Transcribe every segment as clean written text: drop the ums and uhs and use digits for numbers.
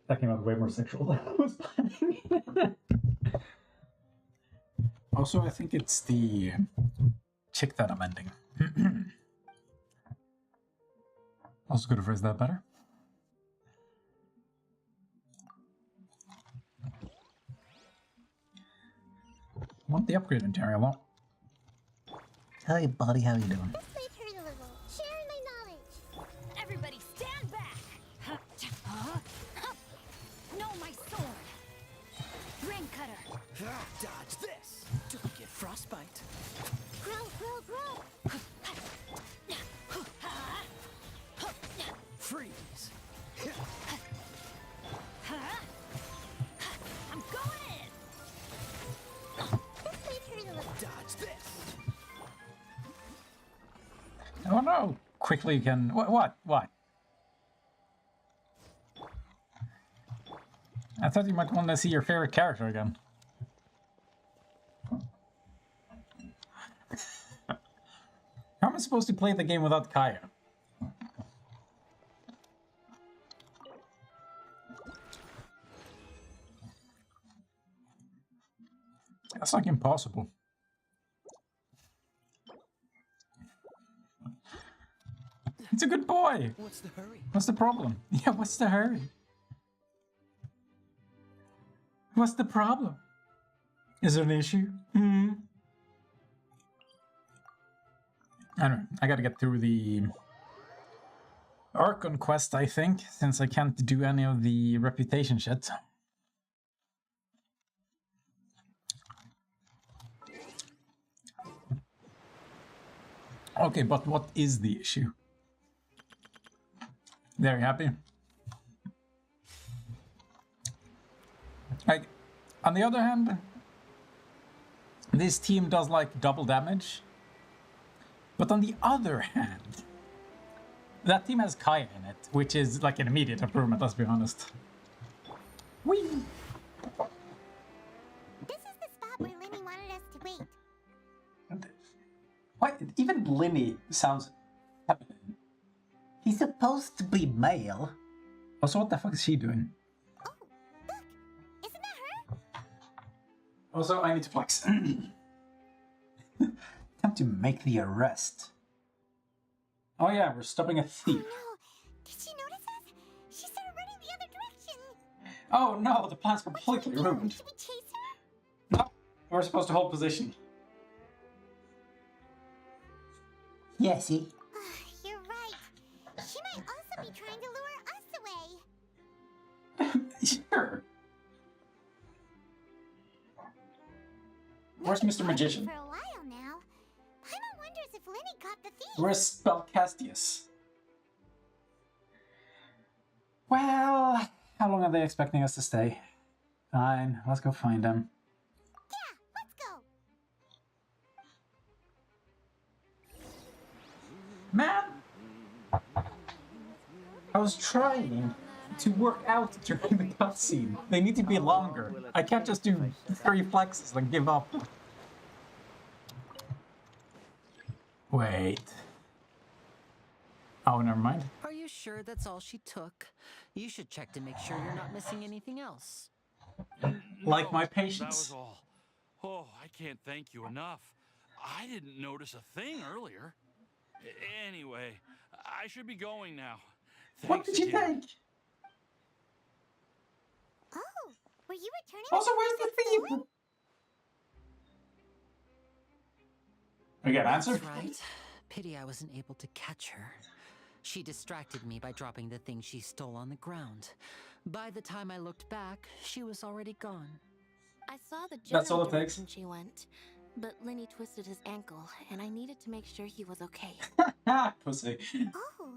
That came out way more sexual than I was planning. Also, I think it's the chick that I'm ending. Also could have phrased that better. I want the upgrade in Terry a lot. Hey buddy, how you doing? This may hurt a little. Sharing my knowledge. Everybody stand back! No, my sword! Ring cutter! Dodge this! Don't get frostbite. Grow, grow, grow. Freeze! I'm going in! This may hurt a little. Dodge this! Oh no! Quickly you can... What? I thought you might want to see your favorite character again. How am I supposed to play the game without Kaya? That's like impossible. It's a good boy! What's the hurry? What's the problem? Yeah, what's the hurry? What's the problem? Is there an issue? I don't know. I gotta get through the Archon quest, I think, since I can't do any of the reputation shit. Okay, but what is the issue? Very happy. Like, on the other hand, this team does like double damage. But on the other hand, that team has Kaya in it, which is like an immediate improvement, let's be honest. Whee! This is the spot where Lenny wanted us to wait. What? Even Linny sounds feminine. He's supposed to be male. Also, what the fuck is she doing? Oh, look. Isn't that her? Also, I need to flex. Time to make the arrest. Oh yeah, we're stopping a Oh thief. no. Did she notice us? She started running the other direction. Oh no, the plan's completely ruined. Should we chase her? No, we're supposed to hold position. Yesy. You're right. She might also be trying to lure us away. Sure. Where's We've Mr. been Magician? For a while now. Paimon wonders if Lenny caught the thief. Where's Spellcastius? Well, how long are they expecting us to stay? Fine, let's go find them. Yeah, let's go. Man! I was trying to work out during the cutscene. They need to be longer. I can't just do 3 flexes and give up. Wait. Oh, never mind. Are you sure that's all she took? You should check to make sure you're not missing anything else. Like my That patience. was all. Oh, I can't thank you enough. I didn't notice a thing earlier. Anyway, I should be going now. What Thanks did you again. think? Oh, were you returning? Also, what where's the was thief? stolen? We got an answer? That's right. Pity I wasn't able to catch her. She distracted me by dropping the thing she stole on the ground. By the time I looked back, she was already gone. I saw the That's all general it takes. direction she went, but Lenny twisted his ankle, and I needed to make sure he was okay. Ah, pussy. Oh,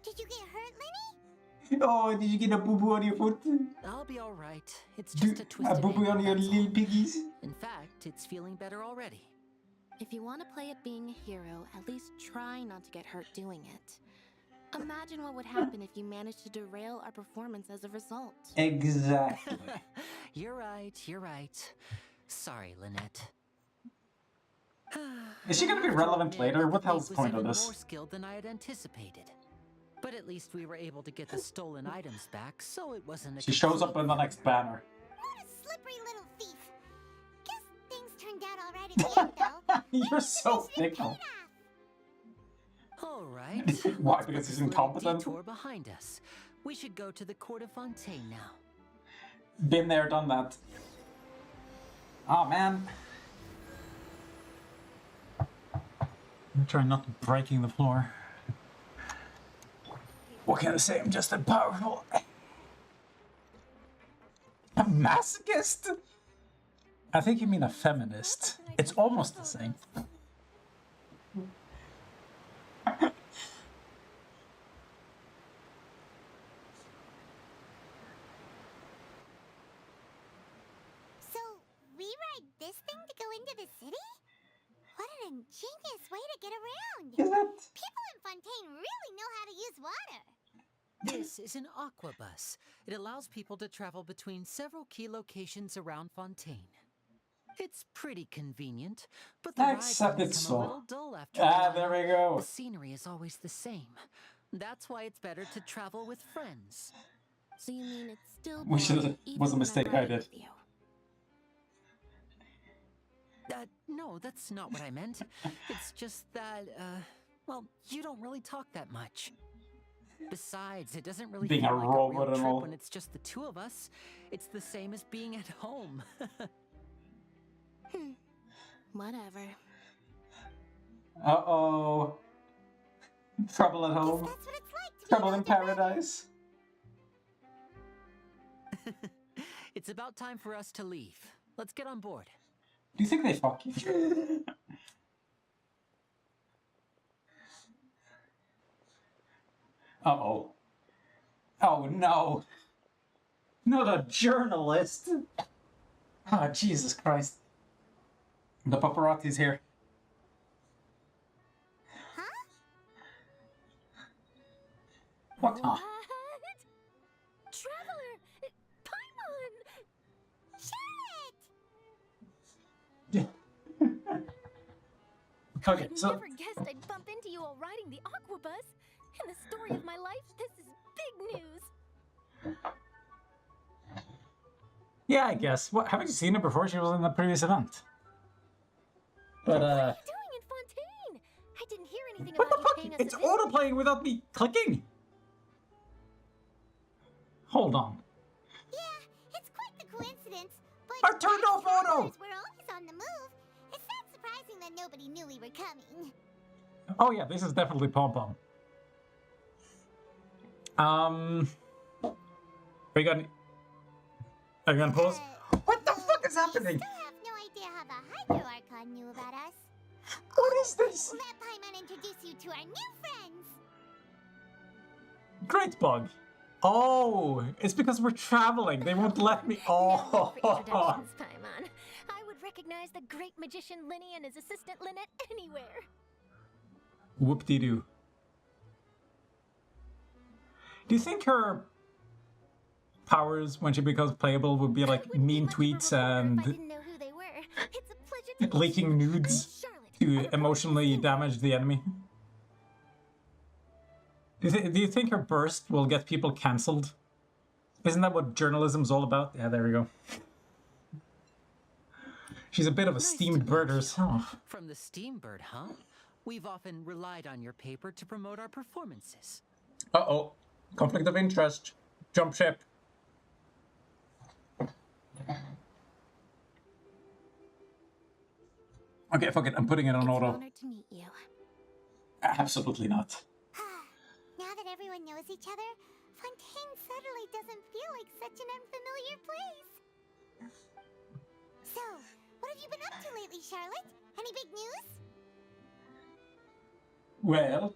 did you get hurt, Lenny? Oh, did you get a boo-boo on your foot? I'll be all right. It's just a A twisted boo-boo on ankle, your that's all. little piggies? In fact, it's feeling better already. If you want to play at being a hero, at least try not to get hurt doing it. Imagine what would happen if you managed to derail our performance as a result. Exactly. You're right, you're right. Sorry, Lynette. Is she gonna be I have to relevant admit later? that What the hell's thief the was point of even this? more skilled than I had anticipated. But at least we were able to get the stolen items back, so it wasn't a She shows up complete in the next banner. What a slippery little thief. Guess things turned out all right at the end, though. You're so fickle. All right. Why? Let's put Because he's this little incompetent? detour behind us. We should go to the Court of Fontaine now. Been there, done that. Oh man. I'm trying not to breaking the floor. What can I say? I'm just a powerful. A masochist? I think you mean a feminist. It's almost the same. So, we ride this thing to go into the city? What an ingenious way to get around! Is it? People in Fontaine really know how to use water. This is an aquabus. It allows people to travel between several key locations around Fontaine. It's pretty convenient, but the ride Except can it's become a so- little dull after Ah, a while. there we go. The scenery is always the same. That's why it's better to travel with friends. So you mean it's still We should- boring it was a even when I'm mistake I riding did. with you? No, that's not what I meant. It's just that, well, you don't really talk that much. Besides, it doesn't really Being feel a like robot a real and trip all. when it's just the two of us. It's the same as being at home. Whatever. Uh-oh. Trouble at Guess home. that's what it's like to be Trouble in an older brother. paradise. It's about time for us to leave. Let's get on board. Do you think they fuck you? Uh-oh. Oh no. Not a journalist. Oh, Jesus Christ. The paparazzi's here. Huh? What? What? Traveler! Paimon! Charlotte! Okay, I so never guessed I'd bump into you while riding the Aquabus. In the story of my life, this is big news. yeah, I guess. What? Haven't you seen her before? She was in the previous event. But What are you doing in Fontaine? I didn't hear anything what the about fuck? you paying us It's a visit. autoplaying without me clicking. Hold on. Yeah, it's quite the coincidence. But I turned as off auto! travelers, we're always on the move. It's not surprising that nobody knew we were coming. Oh yeah, this is definitely Pom Pom. Are you gonna pause? What the fuck is happening? We still have no idea how the Hydro Archon knew about us. What is this? Let Paimon introduce you to our new friends. Great bug. Oh, it's because we're traveling. They won't let me. No need for Oh, introductions, Paimon. I would recognize the great magician Linny and his assistant Lynette anywhere. whoop-de-doo. Do you think her powers, when she becomes playable, would be like Wouldn't be mean much of a tweets reporter if I and didn't know who they were. It's a pleasure to meet leaking you. nudes I'm Charlotte. to I'm a pro emotionally singer. damage the enemy? Do you think her burst will get people cancelled? Isn't that what journalism's all about? Yeah, there we go. She's a bit of a Nice to steamed meet bird you. herself. From the Steambird, huh? We've often relied on your paper to promote our performances. Uh-oh. Conflict of interest. Jump ship. Okay, fuck it. I'm putting it on It's an auto. honor to meet you. Absolutely not. Now that everyone knows each other, Fontaine suddenly doesn't feel like such an unfamiliar place. So, what have you been up to lately, Charlotte? Any big news? Well,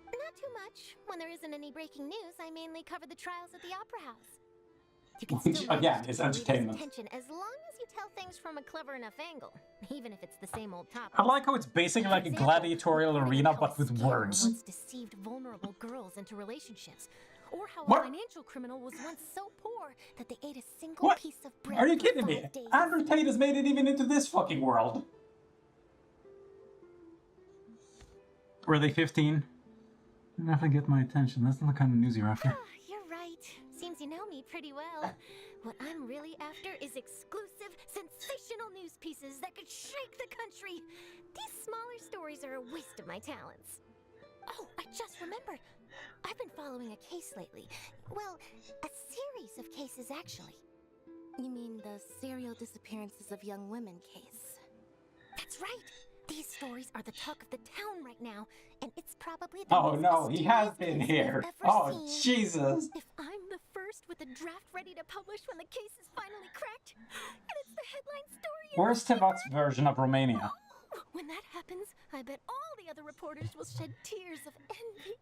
Not too much. When there isn't any breaking news, I mainly cover the trials at the Opera House. You can Which, still again, manage to is keep readers' entertainment. attention as long as you tell things from a clever enough angle, even if it's the same old topic. I like how it's basically like a gladiatorial arena, but with words. Once deceived vulnerable girls into relationships, or how What? a financial criminal was once so poor that they ate a single What? piece of bread. Are you for kidding me? 5 days. Andrew Tate has made it even into this fucking world. Were they 15? You never get my attention. That's not the kind of news you're after. You're right. Seems you know me pretty well. What I'm really after is exclusive, sensational news pieces that could shake the country. These smaller stories are a waste of my talents. Oh, I just remembered. I've been following a case lately. Well, a series of cases, actually. You mean the serial disappearances of young women case? That's right. These stories are the talk of the town right now, and it's probably the Oh most no, he has mysterious been case here. I've ever Oh seen. Jesus. If I'm the first with a draft ready to publish when the case is finally cracked, and it's the headline story in Where's the Tevot's version of Romania? paper, when that happens, I bet all the other reporters will shed tears of envy.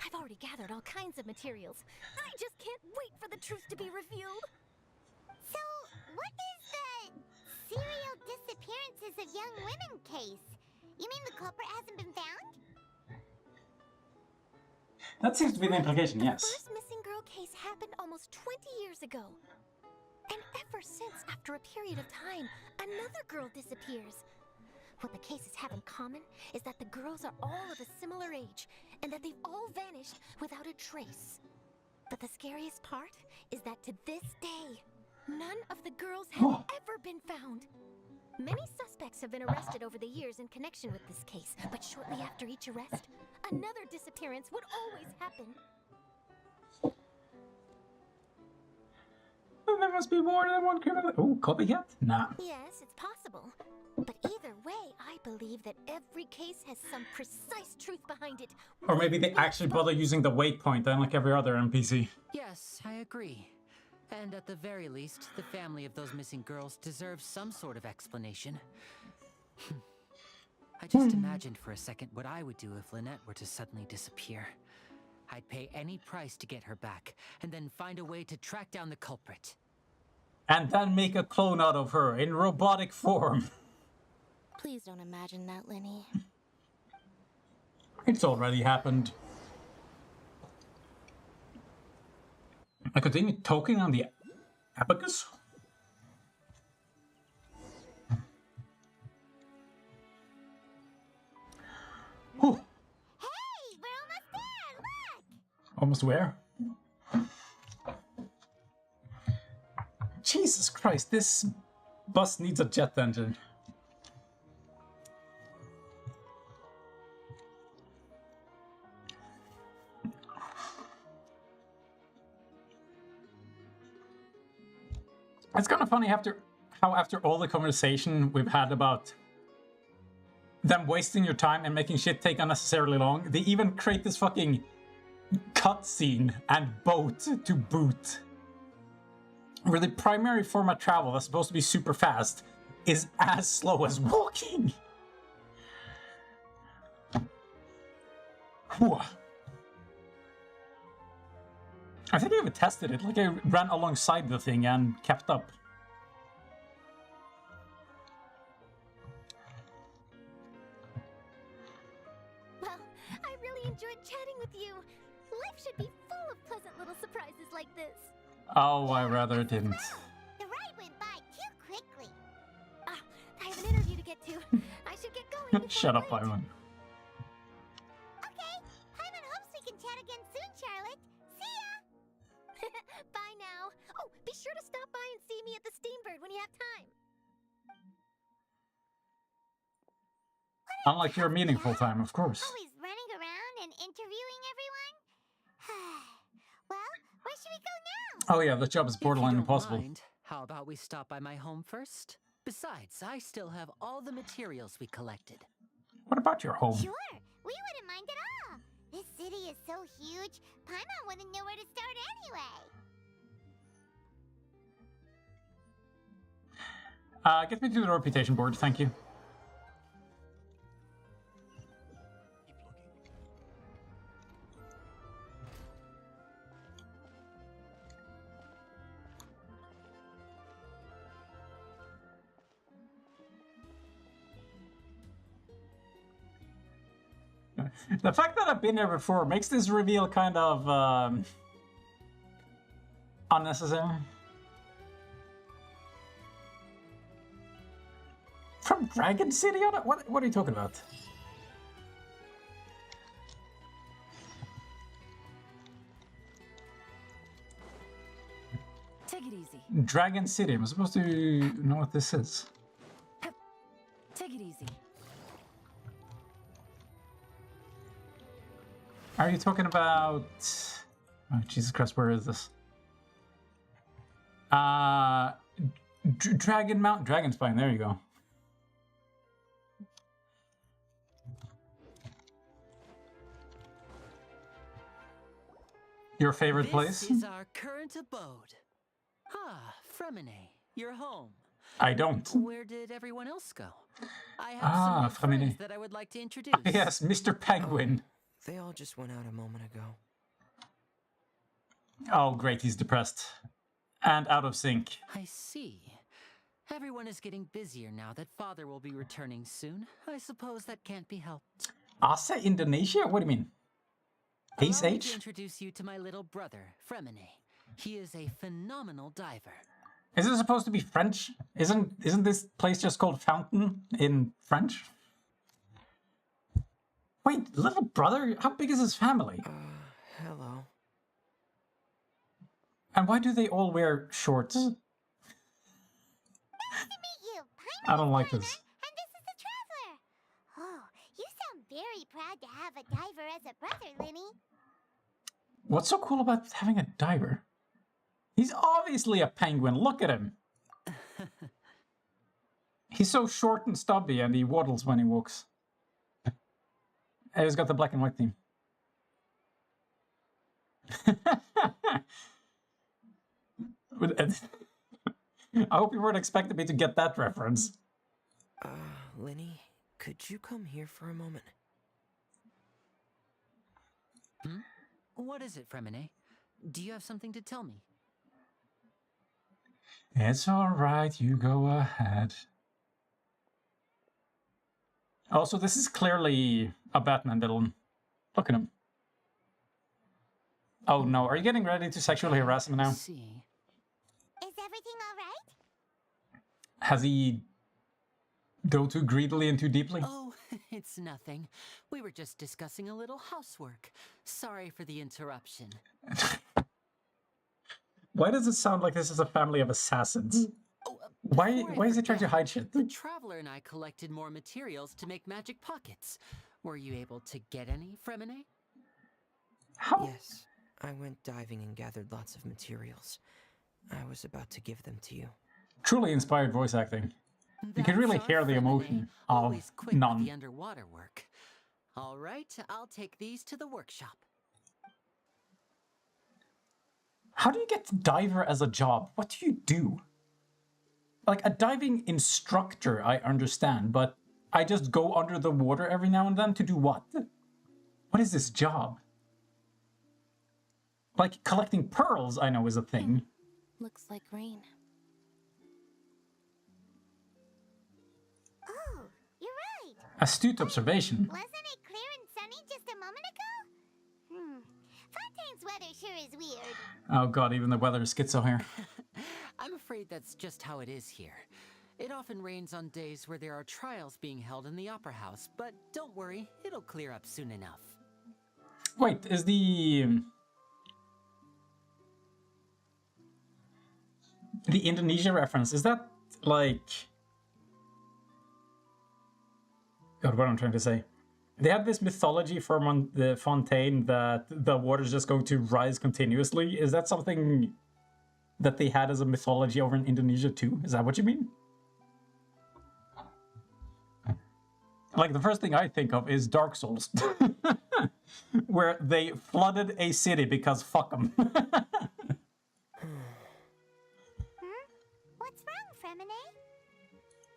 I've already gathered all kinds of materials. I just can't wait for the truth to be revealed. So, what is the serial disappearances of young women case? You mean the culprit hasn't been found? That seems to be the implication, The yes. first missing girl case happened almost 20 years ago. And ever since, after a period of time, another girl disappears. What the cases have in common is that the girls are all of a similar age, and that they've all vanished without a trace. But the scariest part is that to this day, none of the girls have ever been found. Many suspects have been arrested over the years in connection with this case, but shortly after each arrest, another disappearance would always happen. There must be more than one criminal. Oh, copycat? Nah. Yes, it's possible. But either way, I believe that every case has some precise truth behind it. Or maybe they actually bother using the waypoint, unlike every other NPC. Yes, I agree. And at the very least, the family of those missing girls deserves some sort of explanation. I just imagined for a second what I would do if Lynette were to suddenly disappear. I'd pay any price to get her back, and then find a way to track down the culprit. And then make a clone out of her in robotic form. Please don't imagine that, Lenny. It's already happened. I continue talking on the abacus? Whew. Hey, we're almost there! Look! Almost where? Jesus Christ, this bus needs a jet engine. It's kind of funny after all the conversation we've had about them wasting your time and making shit take unnecessarily long, they even create this fucking cutscene and boat to boot. Where the primary form of travel that's supposed to be super fast is as slow as walking. Whew. I think I even tested it, like I ran alongside the thing and kept up. Well, I really enjoyed chatting with you. Life should be full of pleasant little surprises like this. Oh, I rather didn't. The ride went by too quickly. Ah, I have an interview to get to. I should get going. before Shut up, late. Ivan. Okay, Hyman hopes we can chat again soon, Charlotte. See ya! Bye now. Oh, be sure to stop by and see me at the Steambird when you have time. Unlike your meaningful time, of course. Always running around and interviewing everyone? Well, where should we go now? Oh yeah, the job is If you borderline don't impossible. mind, how about we stop by my home first? Besides, I still have all the materials we collected. What about your home? Sure, we wouldn't mind at all. This city is so huge, Paimon wouldn't know where to start anyway. Get me to the reputation board, thank you. The fact that I've been there before makes this reveal kind of unnecessary. From Dragon City? What are you talking about? it easy. Dragon City. I'm supposed to know what this is. Take it easy. Are you talking about... Oh, Jesus Christ, where is this? Dragon Mountain. Dragonspine, there you go. Your favorite place? This is our current abode. Ah, Fremine, you're home. I don't. Where did everyone else go? I have Ah, some new Fremine. friends that I would like to introduce. Yes, Mr. Penguin. They all just went out a moment ago. Oh, great, he's depressed. And out of sync. I see. Everyone is getting busier now that Father will be returning soon. I suppose that can't be helped. Asa, Indonesia? What do you mean? Ace Allow me to H? introduce you to my little brother, Fremine. He is a phenomenal diver. Is it supposed to be French? Isn't this place just called Fountain in French? Wait, little brother? How big is his family? Hello. And why do they all wear shorts? Nice to meet you. I don't like Connor, this. And this is the Traveler. Oh, you sound very proud to have a diver as a brother, Linny. What's so cool about having a diver? He's obviously a penguin. Look at him. He's so short and stubby, and he waddles when he walks. And he's got the black and white theme. I hope you weren't expecting me to get that reference. Linny, could you come here for a moment? What is it, Fremine? Do you have something to tell me? It's alright, you go ahead. Also, this is clearly a Batman villain. Look at him. Oh no, are you getting ready to sexually harass him now? I see. Is everything all right? Has he dove too greedily and too deeply? Oh, it's nothing. We were just discussing a little housework. Sorry for the interruption. Why does it sound like this is a family of assassins? Oh, Why before I is he trying to forget, hide shit? The Traveler and I collected more materials to make magic pockets. Were you able to get any, Fremine? How? Yes. I went diving and gathered lots of materials. I was about to give them to you. Truly inspired voice acting. You can really That's hear our the Fremine, emotion of always quick with none. the underwater work. All right, I'll take these to the workshop. How do you get diver as a job? What do you do? Like, a diving instructor, I understand, but I just go under the water every now and then to do what? What is this job? Like, collecting pearls, I know, is a thing. Looks like rain. Oh, you're right. Astute observation. Wasn't it clear and sunny just a moment ago? Fontaine's weather sure is weird. Oh god, even the weather is schizo here. I'm afraid that's just how it is here. It often rains on days where there are trials being held in the Opera House, but don't worry, it'll clear up soon enough. Wait, is the Indonesia reference, is that like... God, what am I trying to say? They had this mythology for the Fontaine that the water is just going to rise continuously. Is that something that they had as a mythology over in Indonesia too? Is that what you mean? Like, the first thing I think of is Dark Souls. Where they flooded a city because fuck them. What's wrong, Fremine?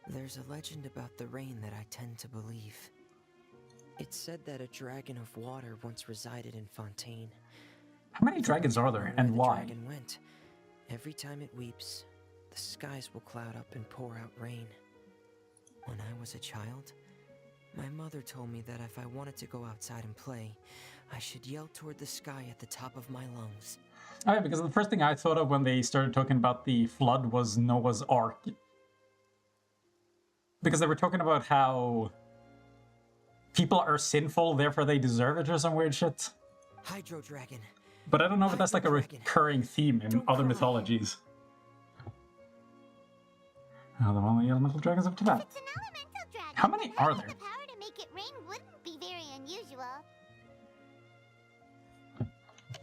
There's a legend about the rain that I tend to believe. It's said that a dragon of water once resided in Fontaine. How many dragons are there, and Where why? the dragon went, every time it weeps, the skies will cloud up and pour out rain. When I was a child, my mother told me that if I wanted to go outside and play, I should yell toward the sky at the top of my lungs. Oh yeah, because the first thing I thought of when they started talking about the flood was Noah's Ark. Because they were talking about how people are sinful, therefore they deserve it or some weird shit. Hydro Dragon. But I don't know if that's like a recurring theme in other mythologies. Another one of the elemental dragons of Tibet. It's an elemental dragon. How many are there? The power to make it rain wouldn't be very unusual.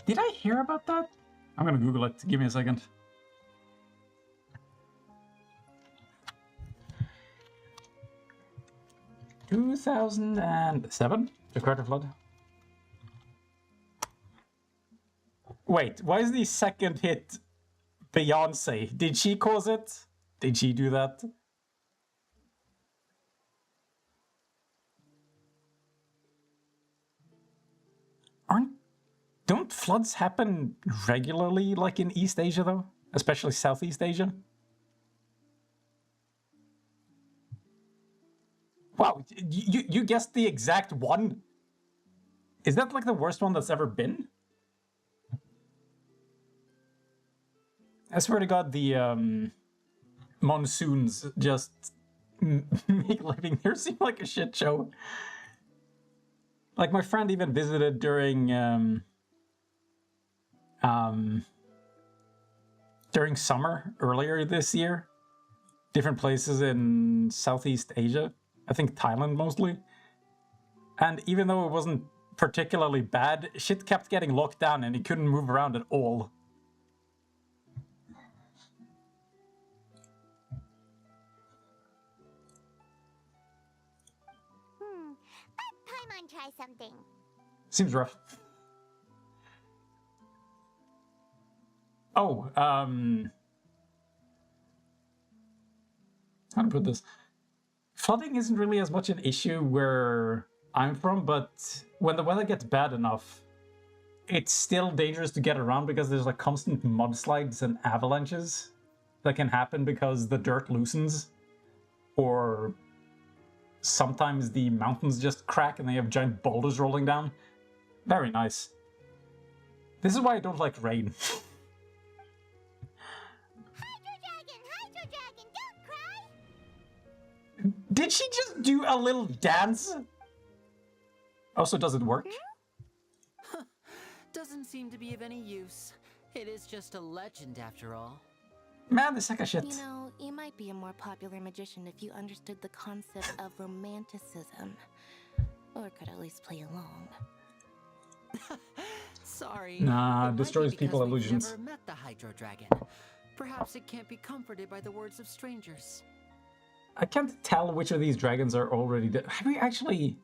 Did I hear about that? I'm gonna Google it. Give me a second. (2007) the Carter Flood. Wait, why is the second hit Beyonce? Did she cause it? Did she do that? Don't floods happen regularly, like in East Asia, though? Especially Southeast Asia? Wow, you guessed the exact one? Is that like the worst one that's ever been? I swear to God, the monsoons just make living here seem like a shit show. Like, my friend even visited during summer earlier this year. Different places in Southeast Asia. I think Thailand mostly. And even though it wasn't particularly bad, shit kept getting locked down and he couldn't move around at all. Let Paimon try something. Seems rough. Oh, how to put this? Flooding isn't really as much an issue where I'm from, but when the weather gets bad enough, it's still dangerous to get around because there's like constant mudslides and avalanches that can happen because the dirt loosens, or sometimes the mountains just crack and they have giant boulders rolling down. Very nice. This is why I don't like rain. Hydro Dragon, don't cry! Did she just do a little dance? Also, does it work? Doesn't seem to be of any use. It is just a legend after all. Man, this sack of shit. You know, you might be a more popular magician if you understood the concept of romanticism. Or could at least play along. Sorry. Nah, It might be destroys because people we've illusions. Never met the Hydro Dragon. Perhaps it can't be comforted by the words of strangers. I can't tell which of these dragons are already dead. Have we actually...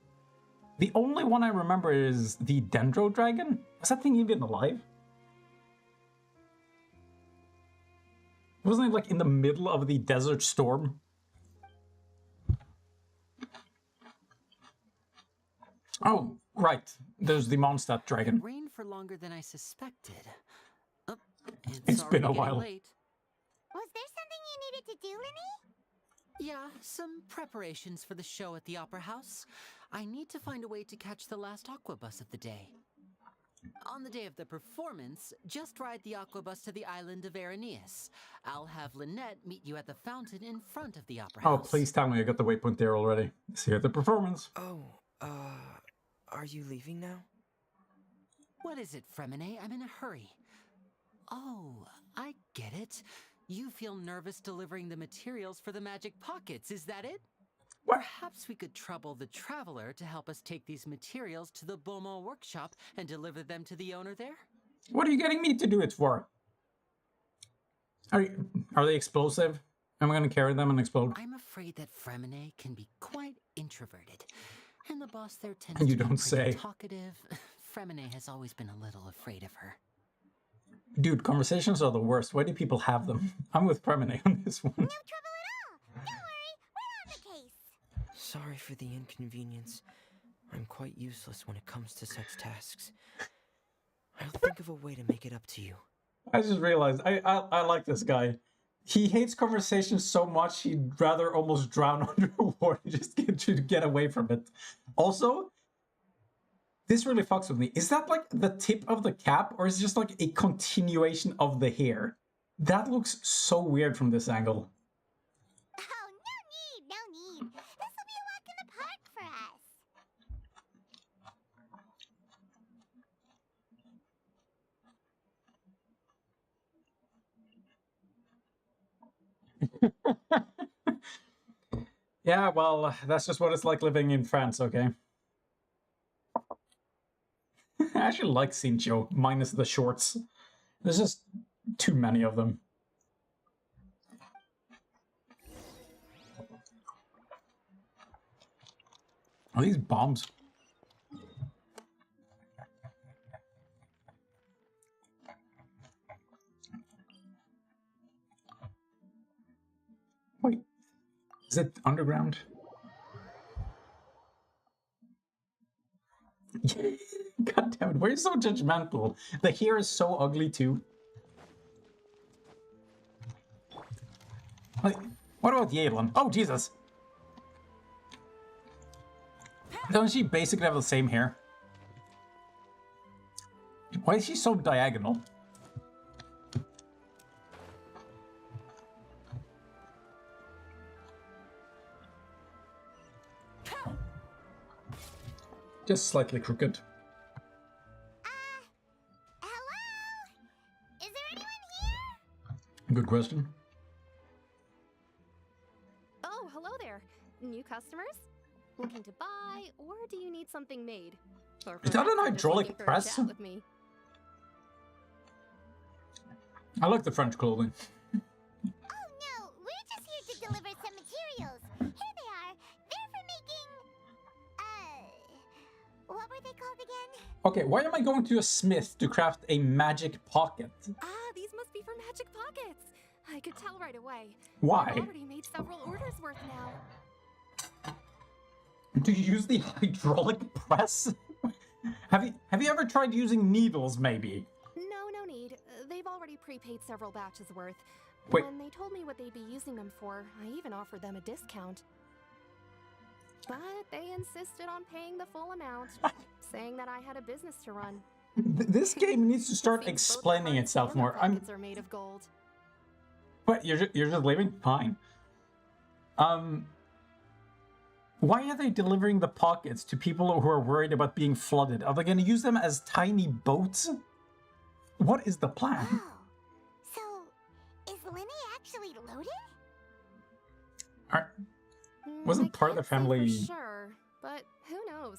The only one I remember is the Dendro Dragon? Was that thing even alive? Wasn't it like in the middle of the Desert Storm? Oh, right. There's the Mondstadt Dragon. It rained for longer than I suspected. Oh, It's been a already getting while. late. Was there something you needed to do, Linny? Yeah, some preparations for the show at the Opera House. I need to find a way to catch the last aqua bus of the day. On the day of the performance, just ride the aqua bus to the island of Araneus. I'll have Lynette meet you at the fountain in front of the Opera Oh, House. please tell me I got the waypoint there already. See you at the performance. Oh, are you leaving now? What is it, Fremine? I'm in a hurry. Oh, I get it. You feel nervous delivering the materials for the magic pockets, is that it? What? Perhaps we could trouble the Traveler to help us take these materials to the Beaumont workshop and deliver them to the owner there? What are you getting me to do it for? Are they explosive? Am I going to carry them and explode? I'm afraid that Fremine can be quite introverted. And the boss there tends You to be don't pretty say. talkative. Fremine has always been a little afraid of her. Dude, conversations are the worst. Why do people have them? I'm with Premine on this one. No trouble at all! Don't worry, we're on the case! Sorry for the inconvenience. I'm quite useless when it comes to such tasks. I'll think of a way to make it up to you. I just realized I like this guy. He hates conversations so much he'd rather almost drown underwater just to get away from it. Also, this really fucks with me. Is that like the tip of the cap, or is it just like a continuation of the hair? That looks so weird from this angle. Oh, no need! This will be a walk in the park for us! Yeah, well, that's just what it's like living in France, okay? I actually like Sincho, minus the shorts. There's just too many of them. Are these bombs? Wait, is it underground? God damn it, why are you so judgmental? The hair is so ugly too. Like, what about Yadlin? Oh, Jesus! Doesn't she basically have the same hair? Why is she so diagonal? Just slightly crooked. Hello? Is there anyone here? Good question. Oh, hello there. New customers? Looking to buy, or do you need something made? Or Is that an perhaps you're just looking hydraulic for a press? chat with me? I like the French clothing. Oh no, we're just here to deliver some materials. Here they are. They're for making... what were they called again? Okay, why am I going to a smith to craft a magic pocket? Ah, these must be for magic pockets. I could tell right away. Why? I've already made several orders worth now. Do you use the hydraulic press? Have you ever tried using needles, maybe? No need. They've already prepaid several batches worth. Wait. When they told me what they'd be using them for, I even offered them a discount. But they insisted on paying the full amount, saying that I had a business to run. This game needs to start Seems both explaining the hearts itself and the more. pockets are made of gold. What, you're just leaving? Fine. Why are they delivering the pockets to people who are worried about being flooded? Are they going to use them as tiny boats? What is the plan? Oh, so is Linny actually loaded? Wasn't I part of the can't say for family sure, but who knows?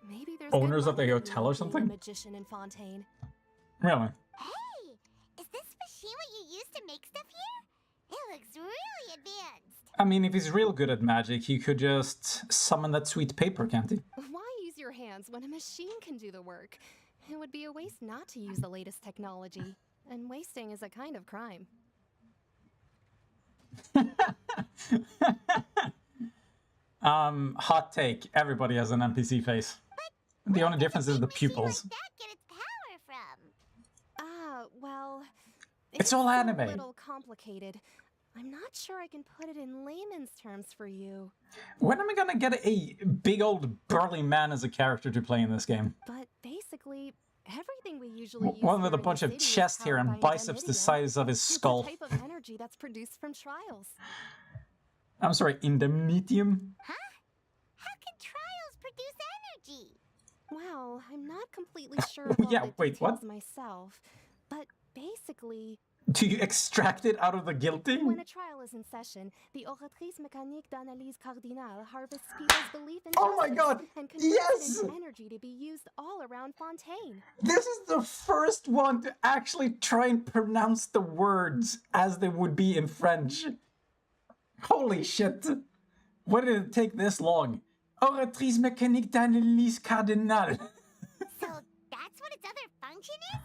Maybe there's owners good of the luck in hotel or being something? A magician in Fontaine. Really? Hey, is this machine what you use to make stuff here? It looks really advanced. I mean, if he's real good at magic, he could just summon that sweet paper, can't he? Why use your hands when a machine can do the work? It would be a waste not to use the latest technology. And wasting is a kind of crime. Hot take. Everybody has an NPC face. The only difference is the pupils. Where that get its power from? Ah, well... It's all anime. a little complicated. I'm not sure I can put it in layman's terms for you. When am I gonna get a big old burly man as a character to play in this game? But basically, everything we usually use One with here a in bunch the of city is chest hair powered and by biceps the Indemnitia. size of his It's a skull. type of energy that's produced from trials. I'm sorry, indemnitium? Huh? How can trials produce energy? Well, I'm not completely sure of all Yeah, the wait, what? details myself, but basically, Do you extract it out of the guilty? when a trial is in session, the Oratrice Mécanique d'Analyse Cardinale harvests people's belief in Oh my justice God, and converts yes! it into energy to be used all around Fontaine. This is the first one to actually try and pronounce the words as they would be in French. Holy shit. Why did it take this long? Oratrice mécanique d'analyse cardinale. So that's what its other function is?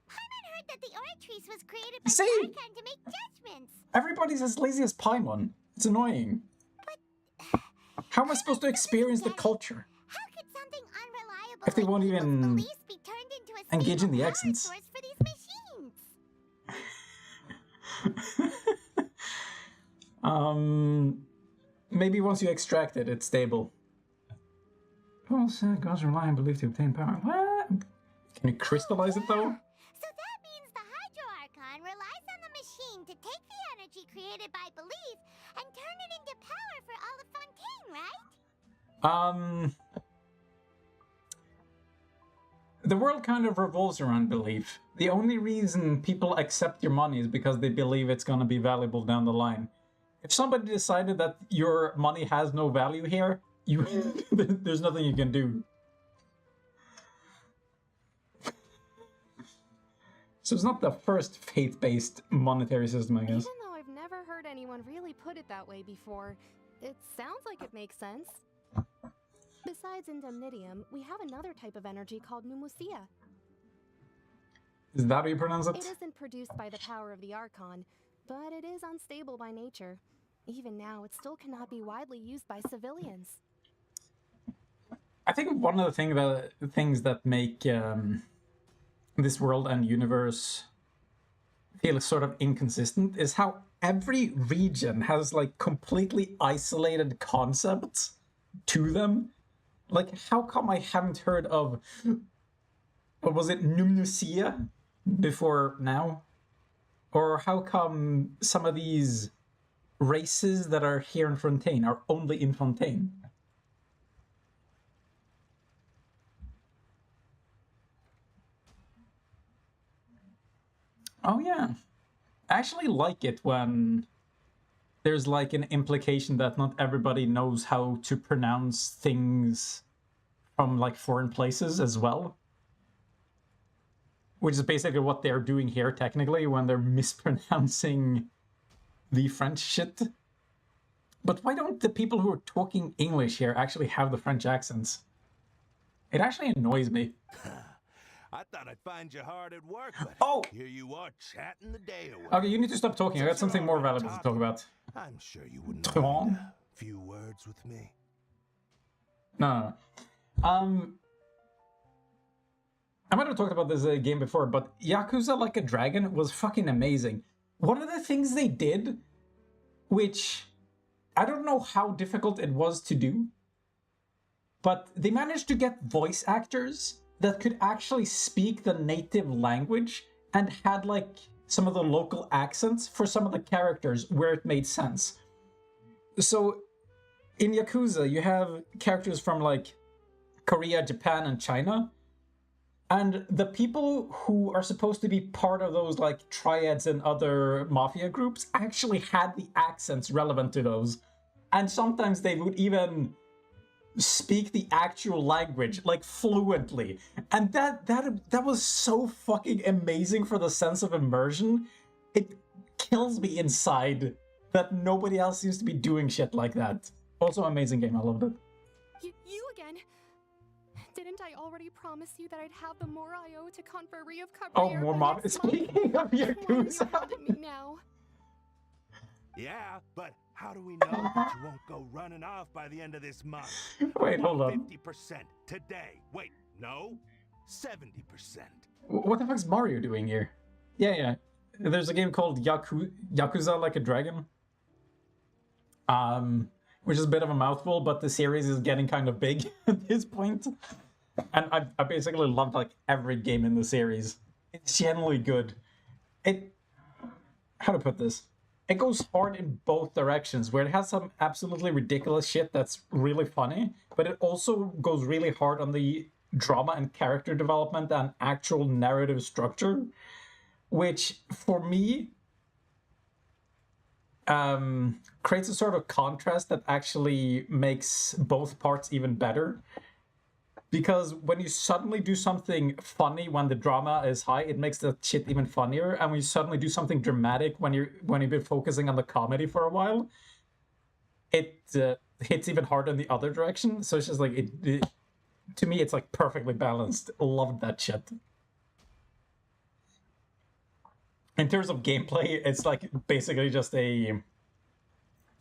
Paimon heard that the Oratrice was created by See? the Archon to make judgments. Everybody's as lazy as Paimon. It's annoying. How am I supposed to experience the culture? How could something unreliable If they like won't people's even beliefs be turned into a engage in stable the power accents? source for these machines? Maybe once you extract it, it's stable. Gods rely on belief to obtain power. What? Can you crystallize it though? So that means the Hydro Archon relies on the machine to take the energy created by belief and turn it into power for all of Fontaine, right? The world kind of revolves around belief. The only reason people accept your money is because they believe it's gonna be valuable down the line. If somebody decided that your money has no value here, you there's nothing you can do. So it's not the first faith-based monetary system, I guess. Even though I've never heard anyone really put it that way before, it sounds like it makes sense. Besides Indemnitium, we have another type of energy called Pneumosia. Is that how you pronounce it? It isn't produced by the power of the Archon, but it is unstable by nature. Even now, it still cannot be widely used by civilians. I think one of the things that make this world and universe feel sort of inconsistent is how every region has like completely isolated concepts to them. Like, how come I haven't heard of, what was it, Pneumosia before now? Or how come some of these races that are here in Fontaine are only in Fontaine? Oh yeah. I actually like it when there's like an implication that not everybody knows how to pronounce things from like foreign places as well. Which is basically what they're doing here technically when they're mispronouncing the French shit. But why don't the people who are talking English here actually have the French accents? It actually annoys me. I thought I'd find you hard at work, but here you are chatting the day away. Okay, you need to stop talking. I got something more valuable to talk about. I'm sure you wouldn't mind a few words with me. No. I might have talked about this game before, but Yakuza Like a Dragon was fucking amazing. One of the things they did, which I don't know how difficult it was to do, but they managed to get voice actors that could actually speak the native language and had like some of the local accents for some of the characters where it made sense. So in Yakuza, you have characters from like Korea, Japan, and China. And the people who are supposed to be part of those like triads and other mafia groups actually had the accents relevant to those. And sometimes they would even speak the actual language like fluently, and that was so fucking amazing for the sense of immersion. It kills me inside that nobody else seems to be doing shit like that. Also amazing game, I loved it. You again? Didn't I already promise you that I'd have the more I owe to Conferee of Cabrera? Oh, more mob. Speaking of Yakuza. Now. Yeah, but how do we know that you won't go running off by the end of this month? Wait, hold on. 50% today. Wait, no, 70%. What the fuck's Mario doing here? Yeah. There's a game called Yakuza Like a Dragon. Which is a bit of a mouthful, but the series is getting kind of big at this point. And I basically loved like every game in the series. It's generally good. How to put this? It goes hard in both directions, where it has some absolutely ridiculous shit that's really funny, but it also goes really hard on the drama and character development and actual narrative structure, which for me creates a sort of contrast that actually makes both parts even better. Because when you suddenly do something funny when the drama is high, it makes the shit even funnier. And when you suddenly do something dramatic when you've been focusing on the comedy for a while, it hits even harder in the other direction. So it's just like to me, it's like perfectly balanced. Loved that shit. In terms of gameplay, it's like basically just a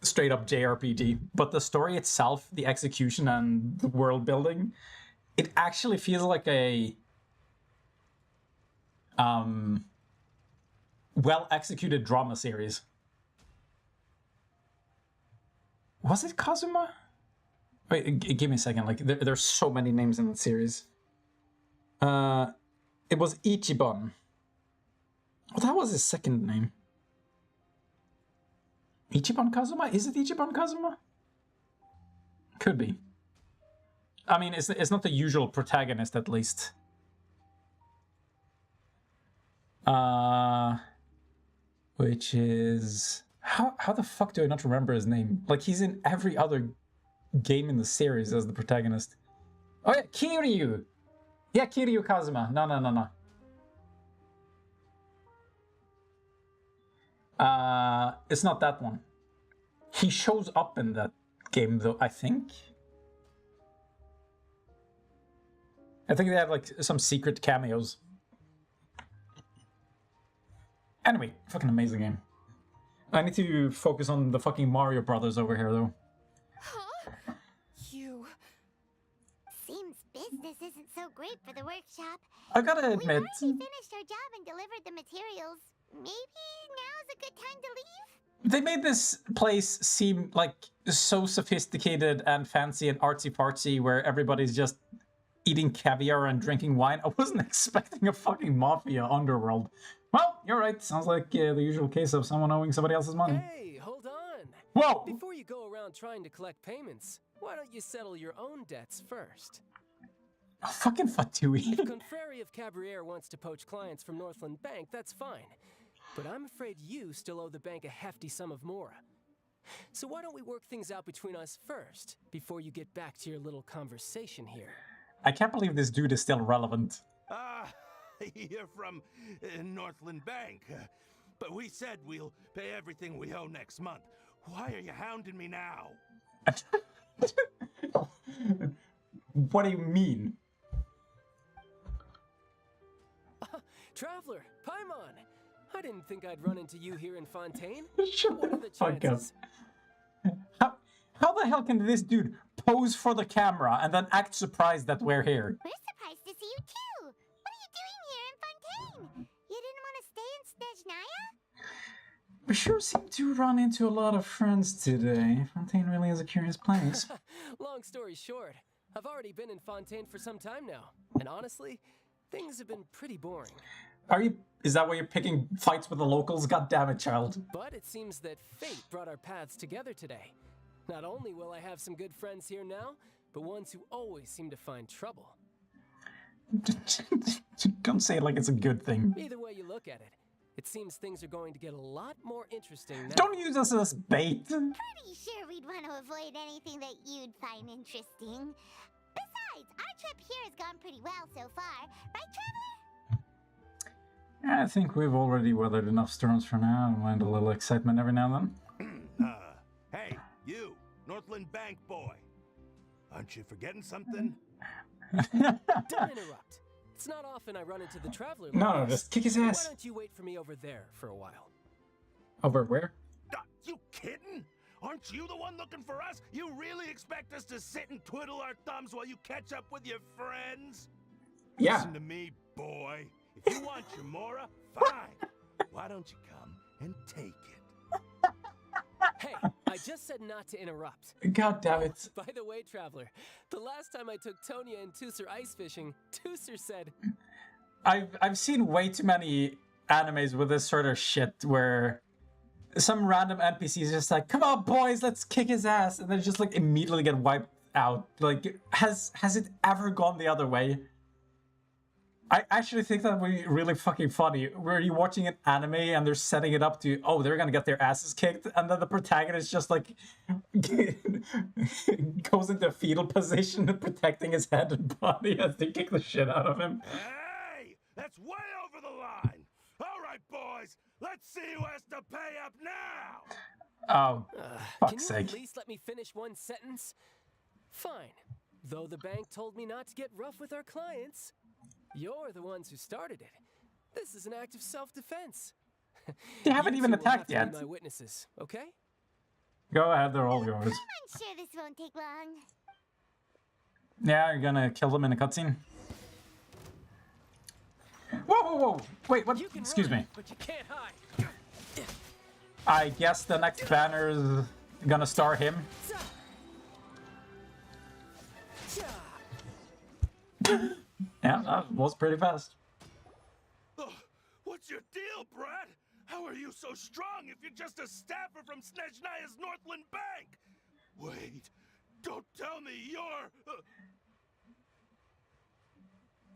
straight up JRPG. But the story itself, the execution, and the world building, it actually feels like a well-executed drama series. Was it Kazuma? Wait, give me a second. Like, there's so many names in the series. It was Ichiban. Oh, that was his second name. Ichiban Kazuma? Is it Ichiban Kazuma? Could be. I mean, it's not the usual protagonist, at least. Which is... How the fuck do I not remember his name? Like, he's in every other game in the series as the protagonist. Oh yeah, Kiryu! Yeah, Kiryu Kazuma. No. It's not that one. He shows up in that game though, I think. I think they have like some secret cameos. Anyway, fucking amazing game. I need to focus on the fucking Mario Brothers over here though. Huh? You... Seems business isn't so great for the workshop. I gotta We've admit, already finished our job and delivered the materials. Maybe now's a good time to leave? they made this place seem like so sophisticated and fancy and artsy-fartsy where everybody's just eating caviar and drinking wine. I wasn't expecting a fucking mafia underworld. Well, you're right. Sounds like the usual case of someone owing somebody else's money. Hey, hold on. Whoa! Before you go around trying to collect payments, why don't you settle your own debts first? Oh, fucking Fatui. If Confrere of Cabriere wants to poach clients from Northland Bank, that's fine. But I'm afraid you still owe the bank a hefty sum of mora. So why don't we work things out between us first, before you get back to your little conversation here? I can't believe this dude is still relevant. You're from Northland Bank. But we said we'll pay everything we owe next month. Why are you hounding me now? What do you mean? Traveler, Paimon! I didn't think I'd run into you here in Fontaine. Shut What are the the fuck up. chances? How the hell can this dude pose for the camera and then act surprised that we're here? We're surprised to see you too. What are you doing here in Fontaine? You didn't want to stay in Snezhnaya? We sure seem to run into a lot of friends today. Fontaine really is a curious place. Long story short, I've already been in Fontaine for some time now. And honestly, things have been pretty boring. Is that why you're picking fights with the locals? God damn it, child. But it seems that fate brought our paths together today. Not only will I have some good friends here now, but ones who always seem to find trouble. Don't say it like it's a good thing. Either way you look at it, it seems things are going to get a lot more interesting now. Don't use us as bait. Pretty sure we'd want to avoid anything that you'd find interesting. Besides, our trip here has gone pretty well so far. Right, Traveler? I think we've already weathered enough storms for now. I don't mind a little excitement every now and then. Hey, you, Northland Bank boy. Aren't you forgetting something? Don't interrupt. It's not often I run into the Traveler. No, just kick his ass. Why don't you wait for me over there for a while? Over where? You kidding? Aren't you the one looking for us? You really expect us to sit and twiddle our thumbs while you catch up with your friends? Yeah. Listen to me, boy. If you want your mora, fine. Why don't you come and take it? Hey, I just said not to interrupt. God damn it. By the way, Traveler, the last time I took Tonya and Tusser ice fishing, Tusser said... I've seen way too many animes with this sort of shit where some random NPC is just like, come on boys, let's kick his ass, and then just like immediately get wiped out. Like, has it ever gone the other way? I actually think that would be really fucking funny, where you're watching an anime and they're setting it up to, oh, they're gonna get their asses kicked, and then the protagonist just like goes into fetal position and protecting his head and body as they kick the shit out of him. Hey, that's way over the line. All right, boys, let's see who has to pay up now. Oh, Can fuck's you sake. at least let me finish one sentence? Fine. Though the bank told me not to get rough with our clients, you're the ones who started it. This is an act of self-defense. They haven't You even two will have attacked to be yet. my witnesses, okay? Go ahead, they're all yours. I'm sure this won't take long. Yeah, you're gonna kill them in a cutscene? Whoa! Wait, what? You can Excuse run, me. but you can't hide. I guess the next banner is gonna star him. Yeah, that was pretty fast. Oh, what's your deal, Brad? How are you so strong if you're just a staffer from Snezhnaya's Northland Bank? Wait, don't tell me you're...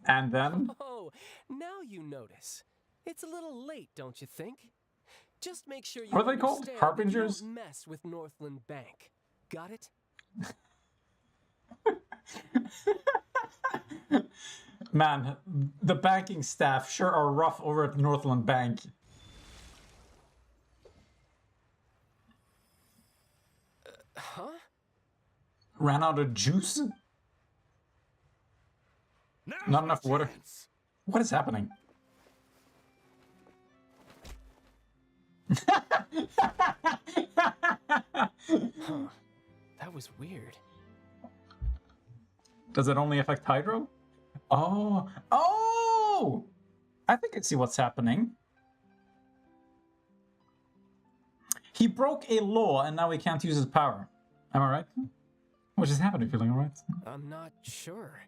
And then? Oh, now you notice. It's a little late, don't you think? Just make sure you What are they called? understand that Harbingers? You don't mess with Northland Bank. Got it? Man, the banking staff sure are rough over at Northland Bank. Huh? Ran out of juice? Now's Not my enough water. chance. What is happening? Huh. That was weird. Does it only affect Hydro? Oh! Oh! I think I see what's happening. He broke a law and now he can't use his power. Am I right? What just happened? Are you feeling alright? I'm not sure.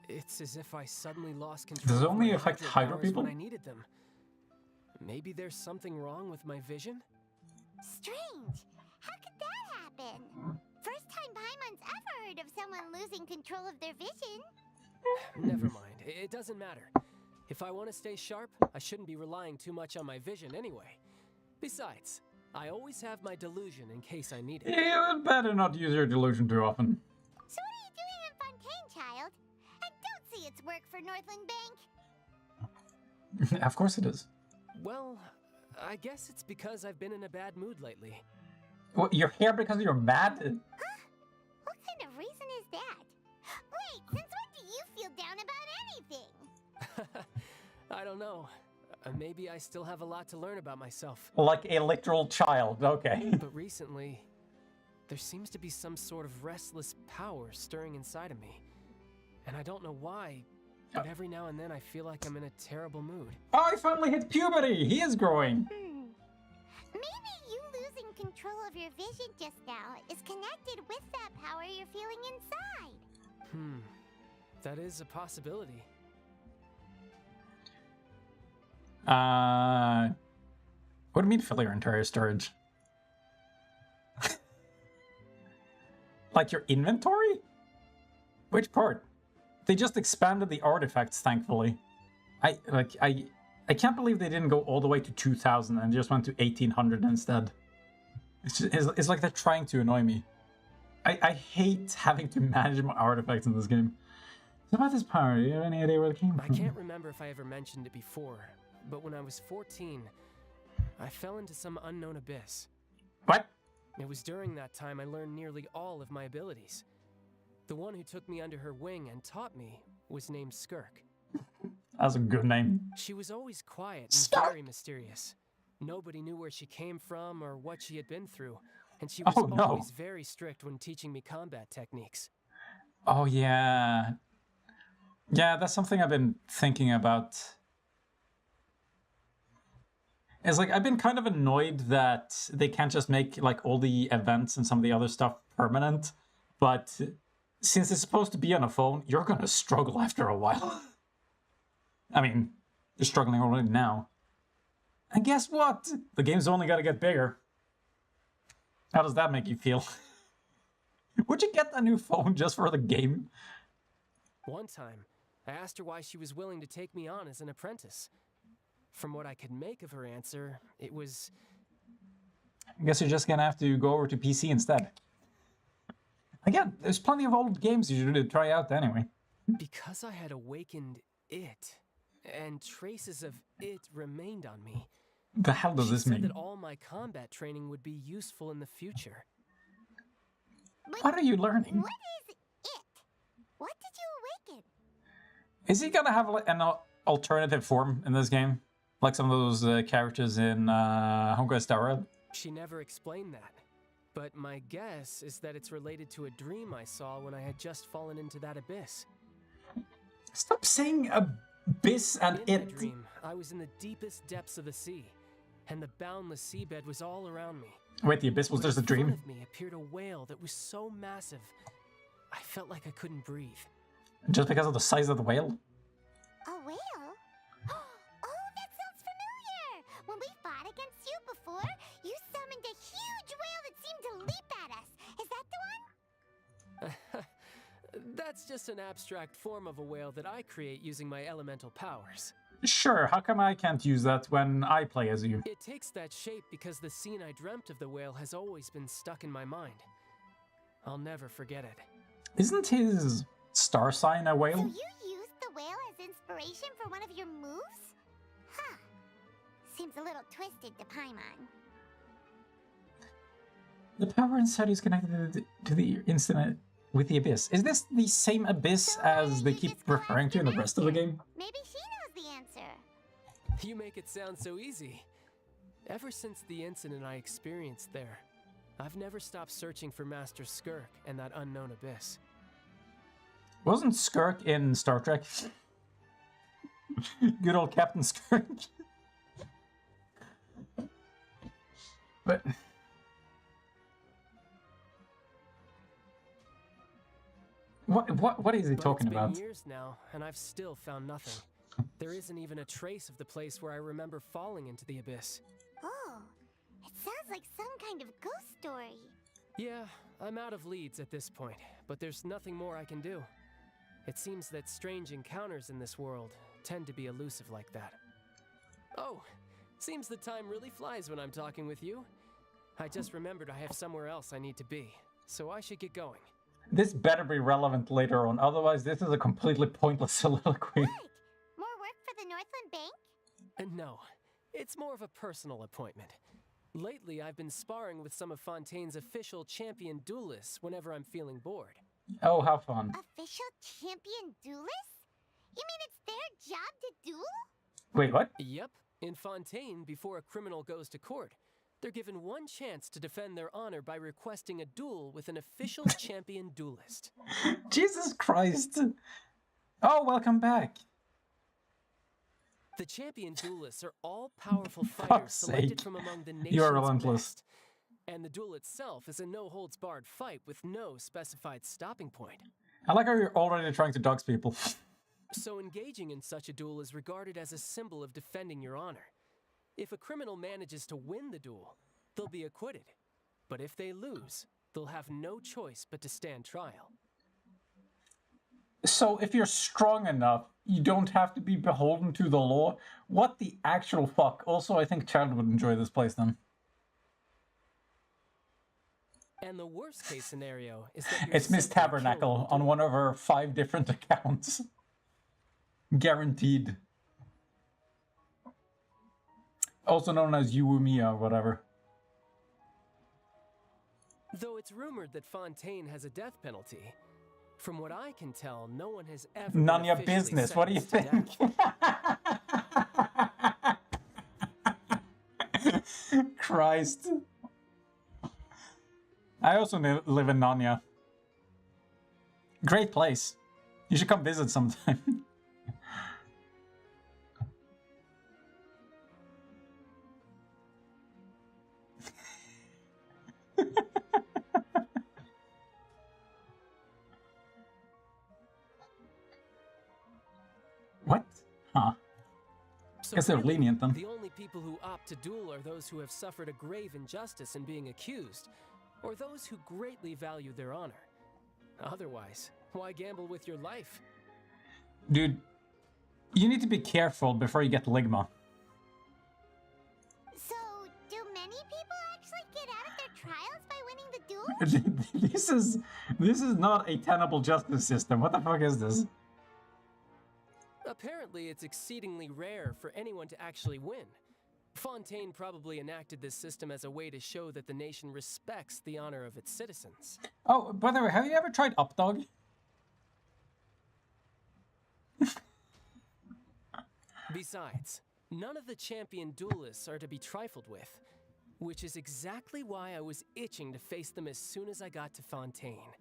It's as if I suddenly lost control. Does it of only my affect Hydro Hydro powers people? when I needed them. Maybe there's something wrong with my vision? Strange. How could that happen? First time Paimon's ever heard of someone losing control of their vision. Never mind. It doesn't matter. If I want to stay sharp, I shouldn't be relying too much on my vision anyway. Besides, I always have my delusion in case I need it. You would better not use your delusion too often. So what are you doing in Fontaine, child? I don't see it's work for Northland Bank. Of course it is. Well, I guess it's because I've been in a bad mood lately. What, you're here because you're mad? What kind of reason is that? Wait, since when do you feel down about anything? I don't know. Maybe I still have a lot to learn about myself. Like a literal child, okay. But recently, there seems to be some sort of restless power stirring inside of me. And I don't know why, but every now and then I feel like I'm in a terrible mood. Oh, he finally hit puberty! He is growing! Maybe you losing control of your vision just now is connected with that power you're feeling inside. That is a possibility. What do you mean fill your entire storage? Like your inventory? Which part? They just expanded the artifacts, thankfully. I can't believe they didn't go all the way to 2000 and just went to 1800 instead. It's like they're trying to annoy me. I hate having to manage my artifacts in this game. What about this power? Do you have any idea where it came from? I can't remember if I ever mentioned it before, but when I was 14, I fell into some unknown abyss. What? It was during that time I learned nearly all of my abilities. The one who took me under her wing and taught me was named Skirk. That's a good name. She was always quiet and Skirk? very mysterious. Nobody knew where she came from or what she had been through, and she was Oh, no. always very strict when teaching me combat techniques. Oh, yeah. Yeah, that's something I've been thinking about. It's like, I've been kind of annoyed that they can't just make, like, all the events and some of the other stuff permanent. But since it's supposed to be on a phone, you're gonna struggle after a while. I mean, you're struggling already now. And guess what? The game's only gotta get bigger. How does that make you feel? Would you get a new phone just for the game? One time, I asked her why she was willing to take me on as an apprentice. From what I could make of her answer, it was... I guess you're just gonna have to go over to PC instead. Again, there's plenty of old games you should try out anyway. Because I had awakened it, and traces of it remained on me. The hell does She this said mean? that all my combat training would be useful in the future. What are you learning? What is it? What did you awaken? Is he gonna have like, an alternative form in this game? Like some of those characters in Honkai Star Rail? She never explained that. But my guess is that it's related to a dream I saw when I had just fallen into that abyss. Stop saying abyss and In it. my dream, I was in the deepest depths of the sea, and the boundless seabed was all around me. Wait, the abyss was But just a in front dream? of me appeared a whale that was so massive, I felt like I couldn't breathe. Just because of the size of the whale? A whale? Oh, that sounds familiar! When we fought against you before, you summoned a huge whale that seemed to leap at us. Is that the one? That's just an abstract form of a whale that I create using my elemental powers. Sure, how come I can't use that when I play as you? It takes that shape because the scene I dreamt of the whale has always been stuck in my mind. I'll never forget it. Isn't his star sign a So whale? you used the whale as inspiration for one of your moves? Huh. Seems a little twisted to Paimon. The power inside is connected to the incident with the abyss. Is this the same abyss So as they you keep just go referring ask to in the your rest of the master. game? Maybe she knows the answer. You make it sound so easy. Ever since the incident I experienced there, I've never stopped searching for Master Skirk and that unknown abyss. Wasn't Skirk in Star Trek? Good old Captain Skirk. But what is he But talking it's about? been years now, and I've still found nothing. There isn't even a trace of the place where I remember falling into the abyss. Oh, it sounds like some kind of ghost story. Yeah, I'm out of leads at this point, but there's nothing more I can do. It seems that strange encounters in this world tend to be elusive like that. Oh, seems the time really flies when I'm talking with you. I just remembered I have somewhere else I need to be, so I should get going. This better be relevant later on, otherwise this is a completely pointless soliloquy. What? More work for the Northland Bank? No, it's more of a personal appointment. Lately, I've been sparring with some of Fontaine's official champion duelists whenever I'm feeling bored. Oh, how fun. Official champion duelists? You mean it's their job to duel? Wait, what? Yep, in Fontaine, before a criminal goes to court, they're given one chance to defend their honor by requesting a duel with an official champion duelist. Jesus Christ. Oh, welcome back. The champion duelists are all powerful fighters Fuck's selected sake. from among the You are nation's relentless. best. And the duel itself is a no-holds-barred fight with no specified stopping point. I like how you're already trying to dox people. So engaging in such a duel is regarded as a symbol of defending your honor. If a criminal manages to win the duel, they'll be acquitted. But if they lose, they'll have no choice but to stand trial. So if you're strong enough, you don't have to be beholden to the law? What the actual fuck? Also, I think Chad would enjoy this place then. And the worst case scenario is that you're It's Miss simply killed Tabernacle in on the one of her 5 different accounts. Guaranteed. Also known as Yuumiya or whatever. Though it's rumored that Fontaine has a death penalty, from what I can tell, no one has ever been None of your officially business, what do you sentenced to think? death. Christ. I also live in Narnia. Great place. You should come visit sometime. What? Huh. So Guess they're really, lenient then. The only people who opt to duel are those who have suffered a grave injustice in being accused, or those who greatly value their honor. Otherwise, why gamble with your life? Dude, you need to be careful before you get Ligma. So, do many people actually get out of their trials by winning the duel? This is not a tenable justice system. What the fuck is this? Apparently, it's exceedingly rare for anyone to actually win. Fontaine probably enacted this system as a way to show that the nation respects the honor of its citizens. Oh, by the way, have you ever tried Updog? Besides, none of the champion duelists are to be trifled with, which is exactly why I was itching to face them as soon as I got to Fontaine.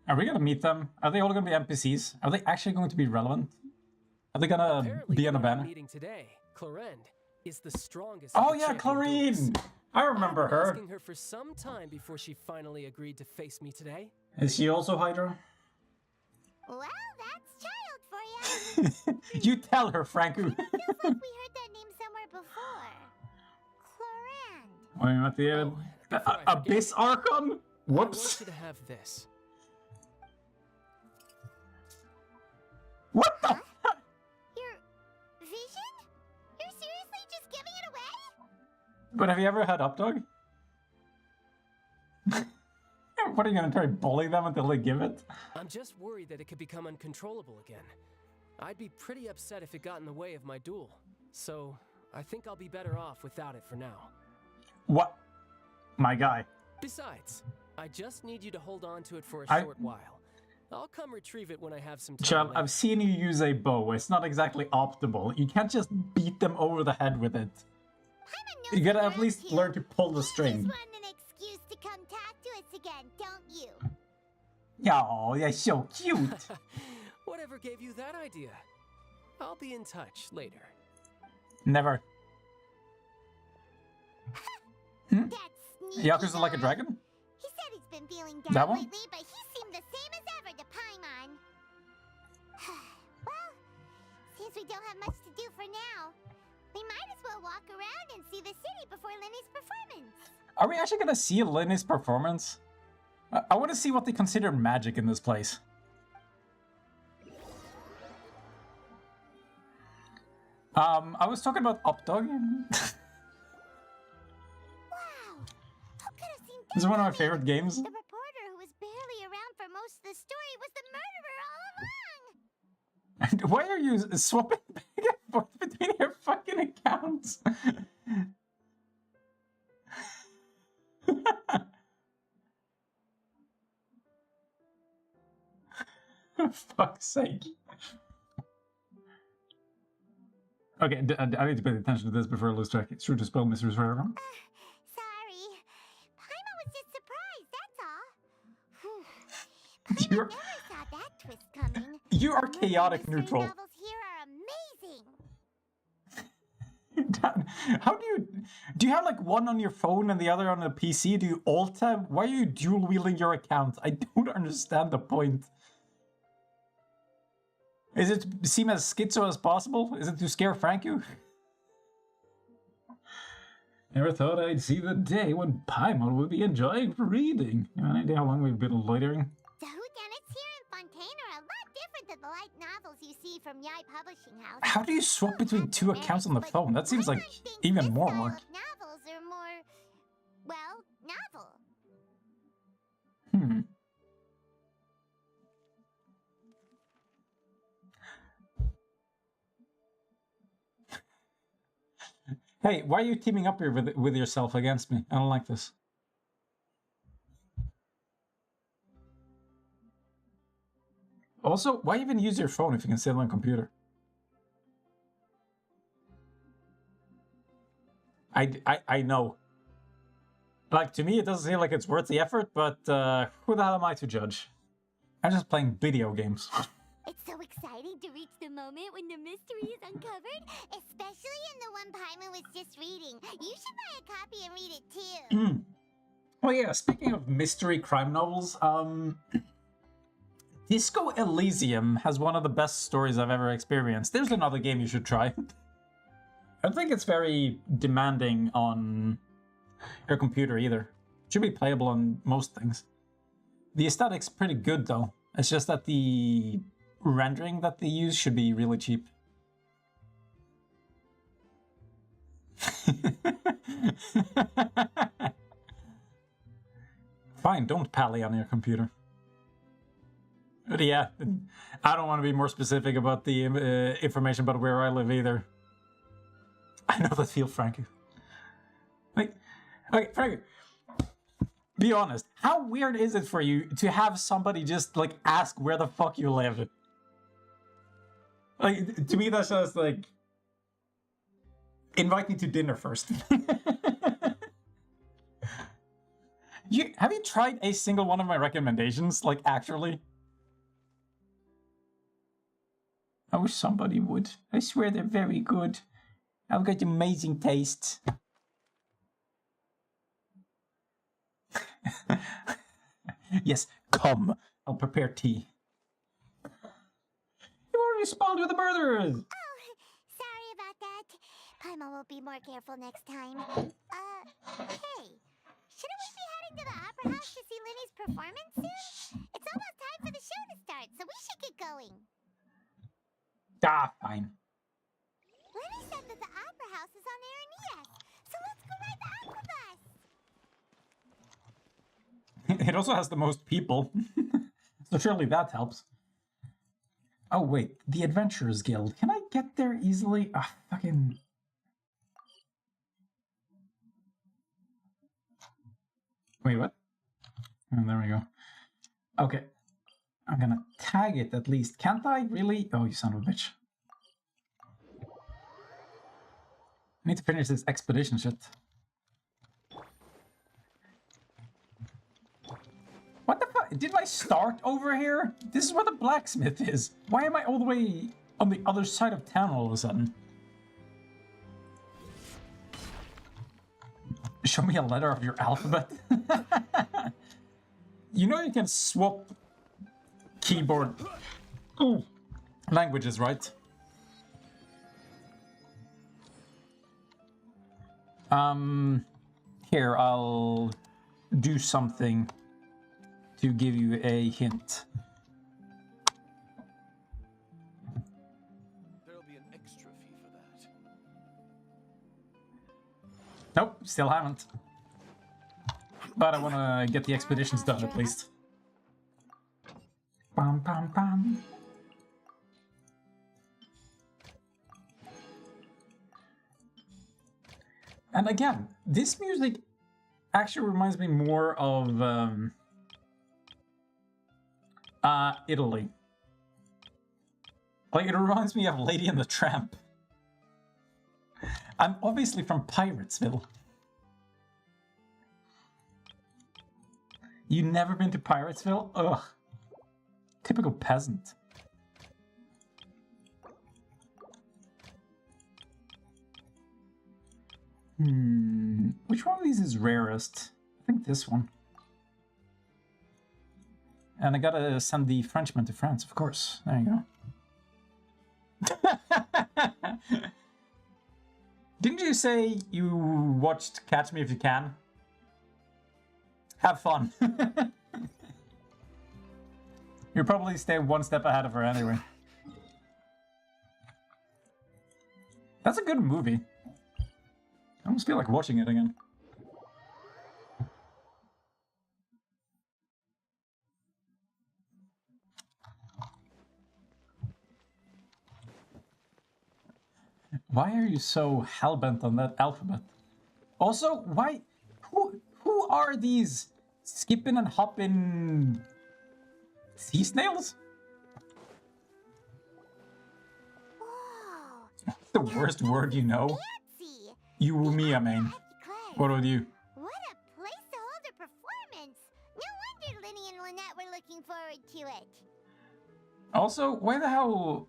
Are we gonna meet them? Are they all gonna be NPCs? Are they actually going to be relevant? Are they gonna Apparently, be the on a one I'm banner? meeting today, Clorinde, is the strongest. of Oh the yeah, champion duelists. Clarine! I remember I've been her. asking her for some time before she finally agreed to face me today. Is she also Hydra? Well, that's child for ya. You tell her, Franco. Feels like we heard that name somewhere before. Clorinde. Wait, what the Oh, before I forget, Abyss Archon? I want Whoops. you to have this. What the? Your vision? But have you ever had Updog? What are you gonna try to bully them until they give it? I'm just worried that it could become uncontrollable again. I'd be pretty upset if it got in the way of my duel. So, I think I'll be better off without it for now. What? My guy. Besides, I just need you to hold on to it for a short while. I'll come retrieve it when I have some time. Chad, later. I've seen you use a bow. It's not exactly optimal. You can't just beat them over the head with it. You gotta at least learn to pull the string. Want an excuse to come talk to us again, don't you? Oh, they're so cute. Whatever gave you that idea? I'll be in touch later. Never. That sneaky Yakuza like a guy. dragon? He said he's been feeling That down one? lately, but he seemed the same as ever to Paimon. Well, since we don't have much to do for now, we might as well walk around and see the city before Lenny's performance. Are we actually gonna see Lenny's performance? I want to see what they consider magic in this place. I was talking about Updog. Wow! Who could have seen This is one of my favorite games. The reporter who was barely around for most of the story was the murderer all along! Why are you swapping back and forth between your fucking accounts? For fuck's sake. Okay, I need to pay attention to this before I lose track. It's true to spell mysteries for everyone. Sorry. Paimon was just surprised, that's all. You're, Paimon never saw that twist coming. you are The chaotic mystery neutral. novels here are amazing. How do you have like one on your phone and the other on a PC? Do you alt tab? Why are you dual wielding your account? I don't understand the point. Is it to seem as schizo as possible? Is it to scare Franku? Never thought I'd see the day when Paimon would be enjoying reading. You have any idea how long we've been loitering? The whodunits here in Fontaine are a lot different than the light novels you see from Yai Publishing House. How do you swap between two accounts on the phone? That seems like even more work. Novels are more, well, novel. Hmm. Hey, why are you teaming up here with yourself against me? I don't like this. Also, why even use your phone if you can save on a computer? I know. Like, to me, it doesn't seem like it's worth the effort, but who the hell am I to judge? I'm just playing video games. It's so exciting to reach the moment when the mystery is uncovered, especially in the one Paimon was just reading. You should buy a copy and read it too. Oh yeah, speaking of mystery crime novels, Disco Elysium has one of the best stories I've ever experienced. There's another game you should try. I don't think it's very demanding on your computer either. It should be playable on most things. The aesthetic's pretty good though. It's just that the rendering that they use should be really cheap. Fine, don't pally on your computer. But yeah, I don't want to be more specific about the information about where I live either. I know that feel, Frankie. Like, okay, Frankie, be honest. How weird is it for you to have somebody just like ask where the fuck you live? Like, to me, that's just like invite me to dinner first. Have you tried a single one of my recommendations? Like, actually? I wish somebody would. I swear they're very good. I've got amazing taste. Yes, come. I'll prepare tea. You already spawned with the murderers! Oh, sorry about that. Paimon will be more careful next time. Hey, shouldn't we be heading to the Opera House to see Lenny's performance soon? It's almost time for the show to start, so we should get going. Ah, fine. Lenny said that the Opera House is on Aranias, so let's go ride the It also has the most people. So surely that helps. Oh wait, the Adventurers Guild. Can I get there easily? Ah, fucking... Wait, what? Oh, there we go. Okay. I'm gonna tag it at least. Can't I really? Oh, you son of a bitch. I need to finish this expedition shit. What the fuck? Did I start over here? This is where the blacksmith is. Why am I all the way on the other side of town all of a sudden? Show me a letter of your alphabet. You know you can swap keyboard languages, right? Here, I'll do something to give you a hint. There'll be an extra fee for that. Nope, still haven't. But I want to get the expeditions done at least. Bam, bam, bam. And again, this music actually reminds me more of Italy. Like, it reminds me of Lady and the Tramp. I'm obviously from Piratesville. You never been to Piratesville? Ugh. Typical peasant. Which one of these is rarest? I think this one. And I gotta send the Frenchman to France, of course. There you go. Didn't you say you watched Catch Me If You Can? Have fun. You'll probably stay one step ahead of her anyway. That's a good movie. I almost feel like watching it again. Why are you so hellbent on that alphabet? Also, why... Who are these skipping and hopping sea snails? Whoa. The worst word you know? Fancy. You me, I mean. What would you? What a place to hold a performance. No wonder Linny and Lynette were looking forward to it. Also, why the hell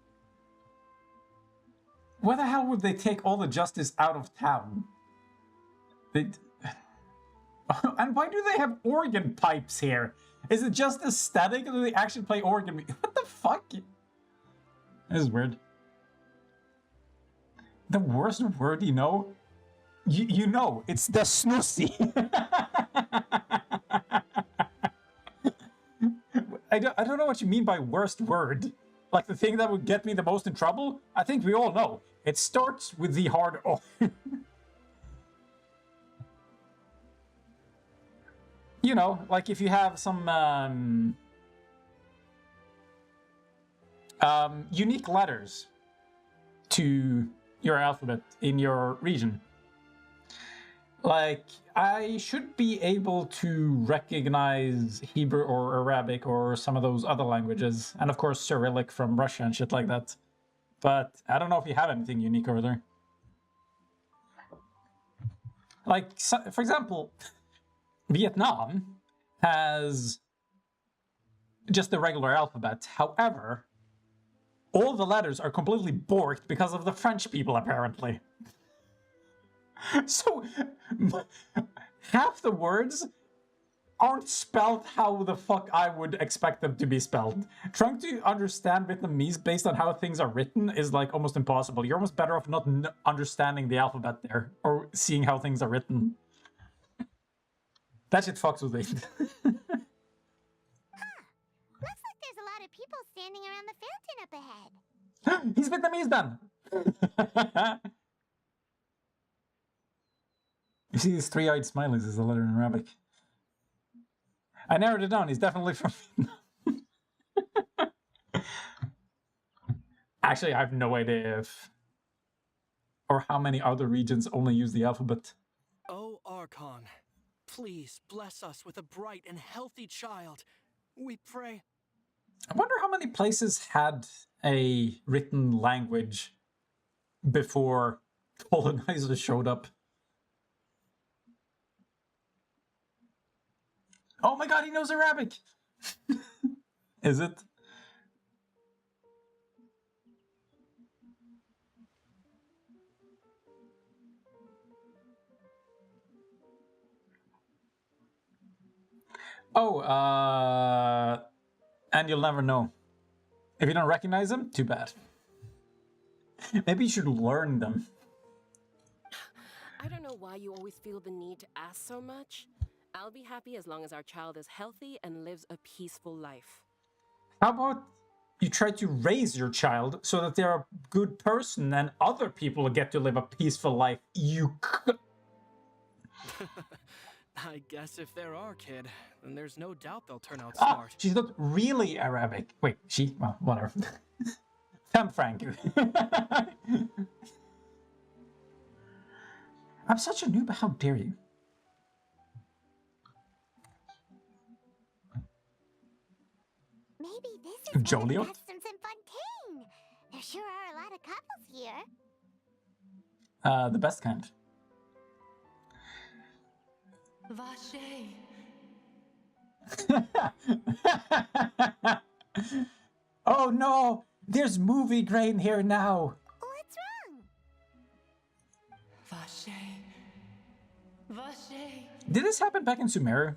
would they take all the justice out of town? And why do they have organ pipes here? Is it just aesthetic, or do they actually play organ? What the fuck? This is weird. The worst word you know? You know, it's the snoozy. I don't know what you mean by worst word. Like the thing that would get me the most in trouble? I think we all know. It starts with the hard O. You know, like if you have some unique letters to your alphabet in your region. Like, I should be able to recognize Hebrew or Arabic or some of those other languages. And of course, Cyrillic from Russia and shit like that. But I don't know if you have anything unique over there. Like, so, for example, Vietnam has just the regular alphabet. However, all the letters are completely borked because of the French people, apparently. So, half the words aren't spelled how the fuck I would expect them to be spelled. Trying to understand Vietnamese based on how things are written is like almost impossible. You're almost better off not understanding the alphabet there, or seeing how things are written. That shit fucks with me. Looks like there's a lot of people standing around the fountain up ahead. He's Vietnamese then! You see these three-eyed smileys is a letter in Arabic. I narrowed it down. He's definitely from Vietnam. Actually, I have no idea if or how many other regions only use the alphabet. Oh, Archon, please bless us with a bright and healthy child. We pray. I wonder how many places had a written language before colonizers showed up. Oh my god, he knows Arabic! Is it? Oh, and you'll never know. If you don't recognize them, too bad. Maybe you should learn them. I don't know why you always feel the need to ask so much. I'll be happy as long as our child is healthy and lives a peaceful life. How about you try to raise your child so that they're a good person and other people get to live a peaceful life? I guess if they're our kid, then there's no doubt they'll turn out Ah, smart. she's not really Arabic. Wait, she? Well, whatever. Sam Frank. I'm such a noob. How dare you? Maybe this is Joliot? one of the customs in Fontaine. There sure are a lot of couples here. The best kind. Vache. Oh no! There's movie grain here now! What's wrong? Vache. Vache. Did this happen back in Sumeru?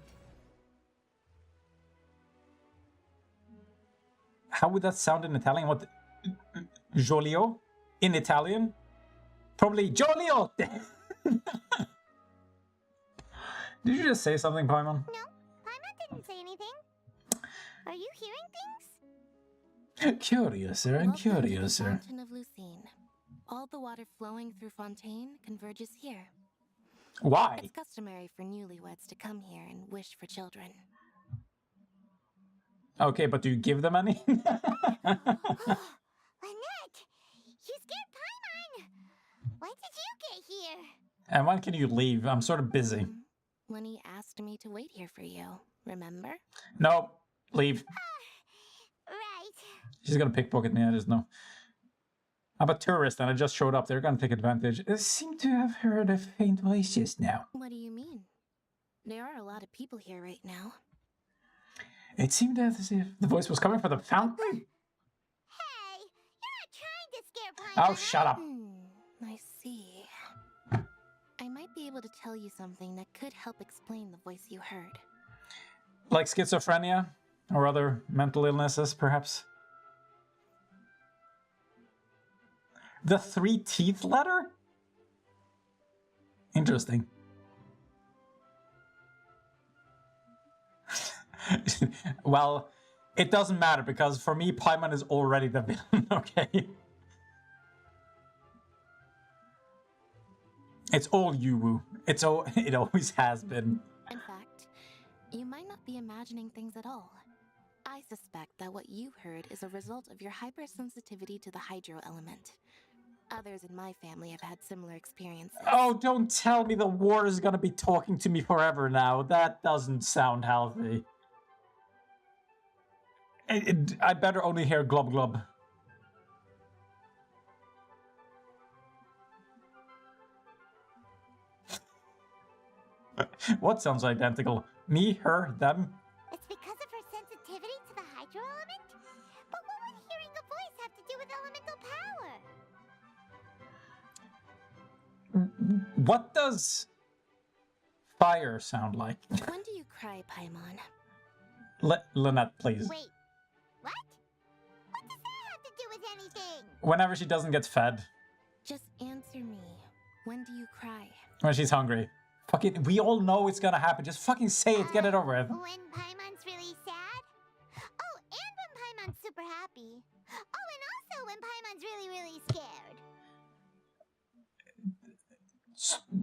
How would that sound in Italian? What? Jolio? In Italian? Probably Jolio! Did you just say something, Paimon? No, Paimon didn't say anything. Are you hearing things? Curiouser and Welcome to the curiouser. Fountain of Lucine. All the water flowing through Fontaine converges here. Why? It's customary for newlyweds to come here and wish for children. Okay, but do you give them any? Lynette, you scared Paimon. When did you get here? And when can you leave? I'm sort of busy. When he asked me to wait here for you, remember? No, leave. Right. She's gonna pickpocket me, I just know. I'm a tourist and I just showed up. They're gonna take advantage. I seem to have heard a faint voice just now. What do you mean? There are a lot of people here right now. It seemed as if the voice was coming from the fountain. Hey, you're not trying to scare Paimon. Oh, shut up. I see. I might be able to tell you something that could help explain the voice you heard. Like schizophrenia or other mental illnesses, perhaps. The 3 teeth letter? Interesting. Well, it doesn't matter because for me, Paimon is already the villain, okay? It's all Yuwu. It always has been. In fact, you might not be imagining things at all. I suspect that what you heard is a result of your hypersensitivity to the hydro element. Others in my family have had similar experiences. Oh, don't tell me the water is gonna be talking to me forever now. That doesn't sound healthy. I better only hear glub glub. What sounds identical? Me, her, them? It's because of her sensitivity to the hydro element? But what would hearing a voice have to do with elemental power? What does fire sound like? When do you cry, Paimon? Lynette, please. Wait, what? What does that have to do with anything? Whenever she doesn't get fed. Just answer me. When do you cry? When she's hungry. Fucking, we all know it's gonna happen. Just fucking say it, get it over with. When Paimon's really sad? Oh, and when Paimon's super happy. Oh, and also when Paimon's really, really scared.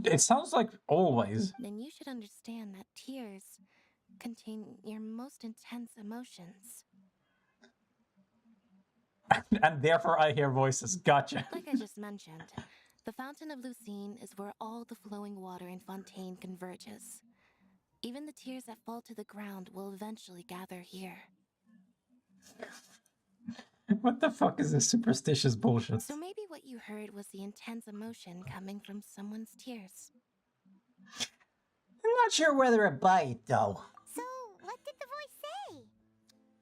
It sounds like always. Then you should understand that tears contain your most intense emotions. And therefore I hear voices. Gotcha. Like I just mentioned, the Fountain of Lucine is where all the flowing water in Fontaine converges. Even the tears that fall to the ground will eventually gather here. What the fuck is this superstitious bullshit? So maybe what you heard was the intense emotion coming from someone's tears. I'm not sure whether I buy it, though. So, what did the voice say?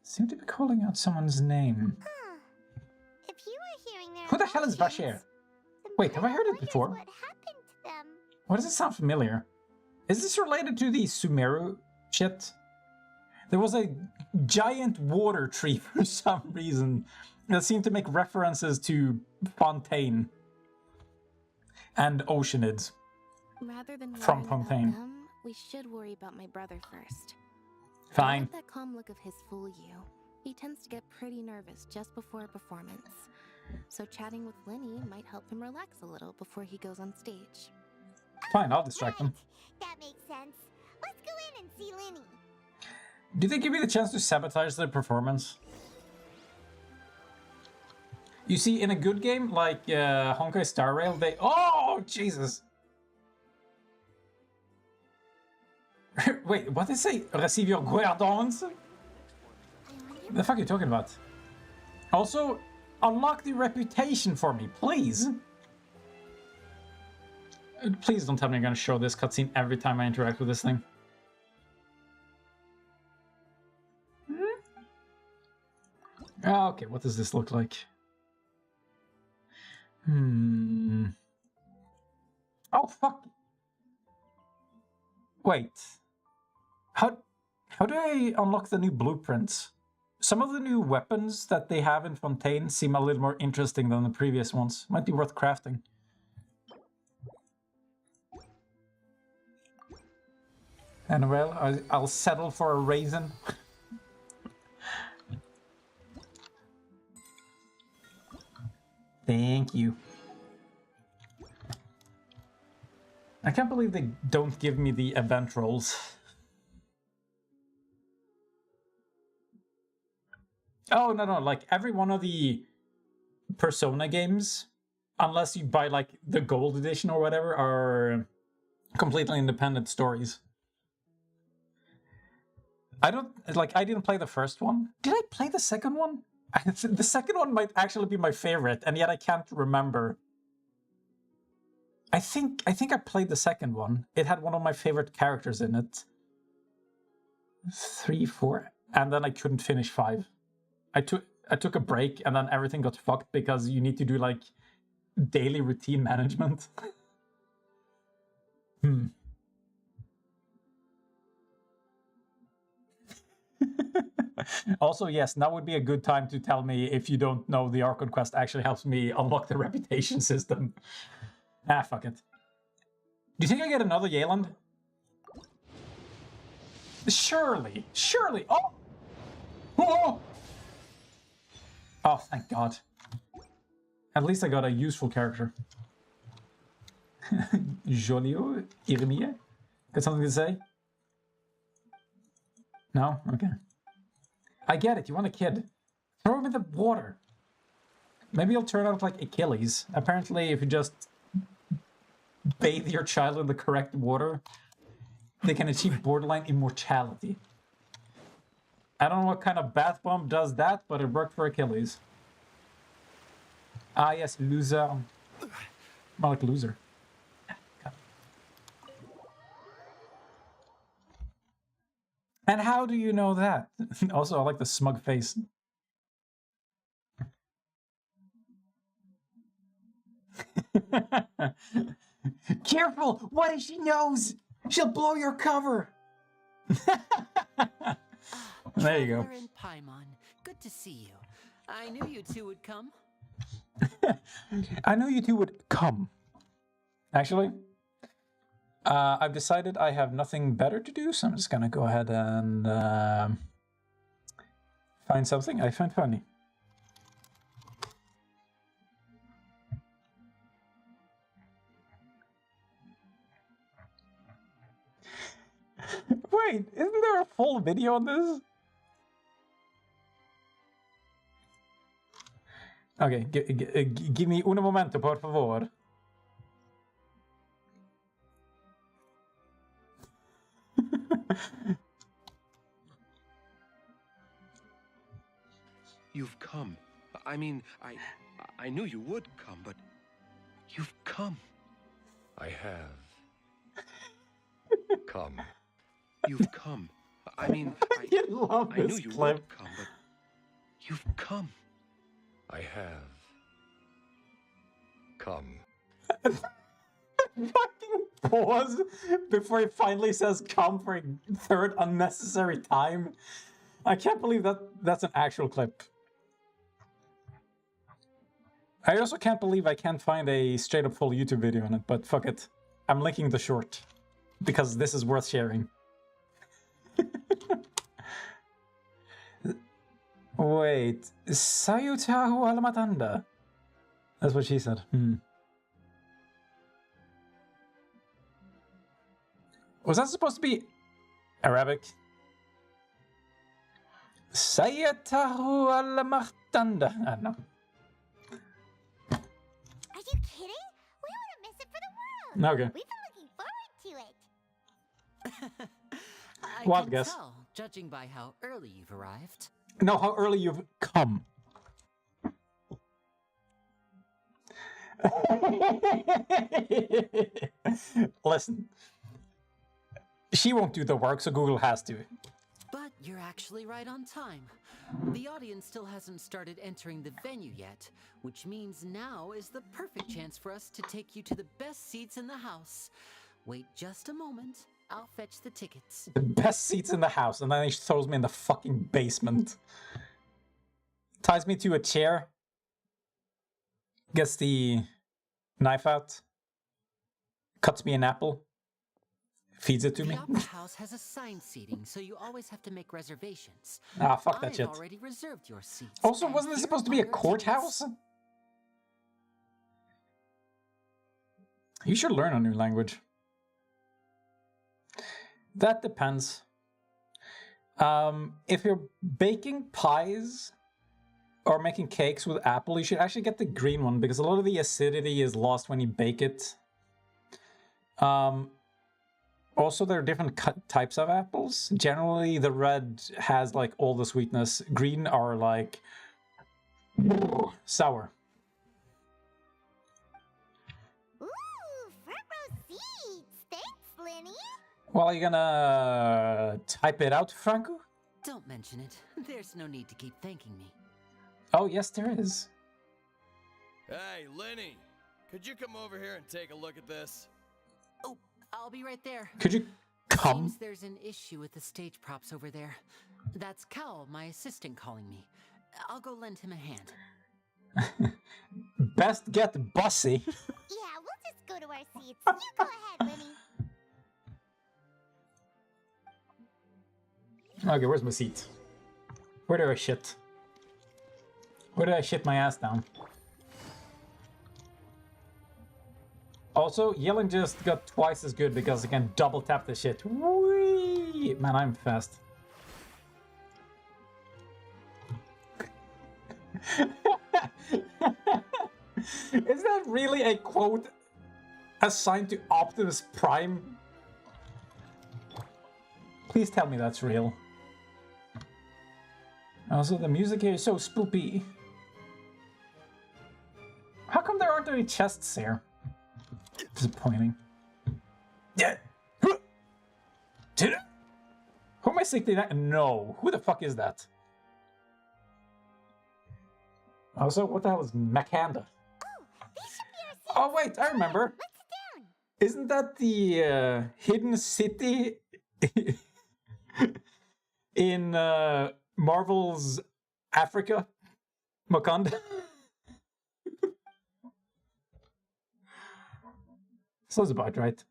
Seem to be calling out someone's name. Huh. If you were hearing their Who the hell is emotions, Bashir? then Wait, have I heard it wonders before? What happened to them? Why does it sound familiar? Is this related to the Sumeru shit? There was a giant water tree for some reason that seemed to make references to Fontaine and Oceanids. Rather than From worrying Fontaine. about them, we should worry about my brother first. Fine. Don't let that calm look of his fool you. He tends to get pretty nervous just before a performance. So chatting with Lenny might help him relax a little before he goes on stage. Fine, I'll distract them. That makes sense. Let's go in and see Lenny. Do they give you the chance to sabotage the performance? You see, in a good game like Honkai Star Rail, they... Oh, Jesus! Wait, what did it say? Receive your guerdons? The fuck are you talking about? Also, unlock the reputation for me, please! Please don't tell me you're gonna show this cutscene every time I interact with this thing. Okay, what does this look like? Oh, fuck! Wait. How do I unlock the new blueprints? Some of the new weapons that they have in Fontaine seem a little more interesting than the previous ones. Might be worth crafting. And well, I'll settle for a raisin. Thank you. I can't believe they don't give me the event rolls. Oh, no, like every one of the Persona games, unless you buy like the gold edition or whatever, are completely independent stories. I didn't play the first one. Did I play the second one? The second one might actually be my favorite, and yet I can't remember. I think I played the second one. It had one of my favorite characters in it. 3, 4, and then I couldn't finish 5. I took a break, and then everything got fucked because you need to do like daily routine management. Also, yes, now would be a good time to tell me if you don't know the Archon Quest actually helps me unlock the reputation system. Ah, fuck it. Do you think I get another Yeland? Surely. Oh! Oh! Oh, thank God. At least I got a useful character. Jolio? Irmie? Got something to say? No? Okay. I get it, you want a kid. Throw him in the water. Maybe he'll turn out like Achilles. Apparently, if you just bathe your child in the correct water, they can achieve borderline immortality. I don't know what kind of bath bomb does that, but it worked for Achilles. Ah, yes, loser. More like loser. And how do you know that? Also, I like the smug face. Careful! What if she knows? She'll blow your cover! There you go. Traveler and Paimon, good to see you. I knew you two would come. I knew you two would come. Actually, I've decided I have nothing better to do, so I'm just gonna go ahead and find something I find funny. Wait, isn't there a full video on this? Okay, give me un momento, por favor. You've come. I mean, I knew you would come, but you've come. I have come. You've come. I mean, I knew you would come, but you've come. I have come. Fucking pause before he finally says come for a third unnecessary time. I can't believe that's an actual clip. I also can't believe I can't find a straight up full YouTube video on it, but fuck it. I'm linking the short because this is worth sharing. Wait, Sayutahu Alamatanda. That's what she said. Was that supposed to be Arabic? Sayutahu Alamatanda. I don't know. Are you kidding? We wouldn't miss it for the world. Okay. We've been looking forward to it. I Wild can guess. tell, judging by how early you've arrived. No, how early you've come. Listen. She won't do the work, so Google has to. But you're actually right on time. The audience still hasn't started entering the venue yet, which means now is the perfect chance for us to take you to the best seats in the house. Wait just a moment. I'll fetch the tickets. The best seats in the house, and then he throws me in the fucking basement. Ties me to a chair. Gets the knife out. Cuts me an apple. Feeds it to me. The Opera House has assigned seating, so you always have to make reservations. Ah, fuck that I've shit. already reserved your seats. Also, and wasn't this here supposed to be are a your courthouse? tickets. You should learn a new language. That depends. If you're baking pies or making cakes with apple, you should actually get the green one because a lot of the acidity is lost when you bake it. Also, there are different types of apples. Generally, the red has like all the sweetness. Green are like sour. Ooh, front row seats. Thanks, Lenny. Well, are you gonna type it out, Franco? Don't mention it. There's no need to keep thanking me. Oh, yes, there is. Hey, Lenny, could you come over here and take a look at this? Oh, I'll be right there. Could you come? Seems there's an issue with the stage props over there. That's Cal, my assistant, calling me. I'll go lend him a hand. Best get bussy. Yeah, we'll just go to our seats. You go ahead, Lenny. Okay, where's my seat? Where do I shit? Where did I shit my ass down? Also, yelling just got twice as good because I can double tap the shit. Whee! Man, I'm fast. Is that really a quote assigned to Optimus Prime? Please tell me that's real. Also, the music here is so spoopy. How come there aren't any chests here? Disappointing. Yeah. Who am I 69? No. Who the fuck is that? Also, what the hell is Makanda? Oh wait, I remember. Isn't that the hidden city in Marvel's Africa? Wakanda? Sounds about right.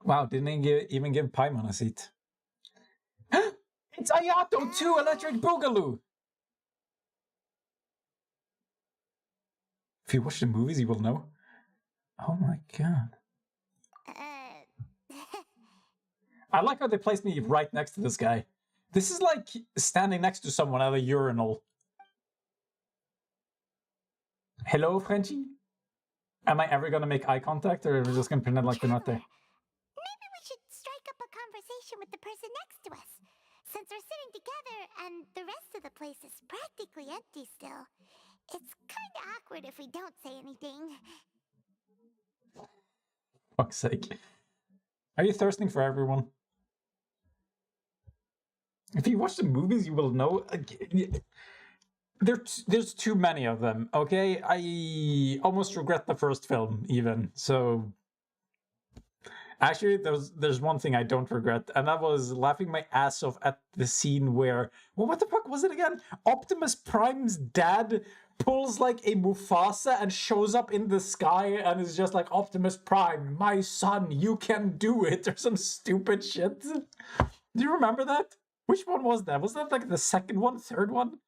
Wow, didn't he even give Paimon a seat? It's Ayato 2 Electric Boogaloo! If you watch the movies, you will know. Oh my god. I like how they placed me right next to this guy. This is like standing next to someone at a urinal. Hello, Frenchie? Am I ever gonna make eye contact, or are we just gonna pretend like we're not there? Maybe we should strike up a conversation with the person next to us. Since we're sitting together and the rest of the place is practically empty still, it's kinda awkward if we don't say anything. Fuck's sake. Are you thirsting for everyone? If you watch the movies, you will know. There's too many of them, okay? I almost regret the first film, even. So, actually, there's one thing I don't regret, and that was laughing my ass off at the scene where... Well, what the fuck was it again? Optimus Prime's dad pulls like a Mufasa and shows up in the sky and is just like, Optimus Prime, my son, you can do it, or some stupid shit. Do you remember that? Which one was that? Was that like the second one, third one?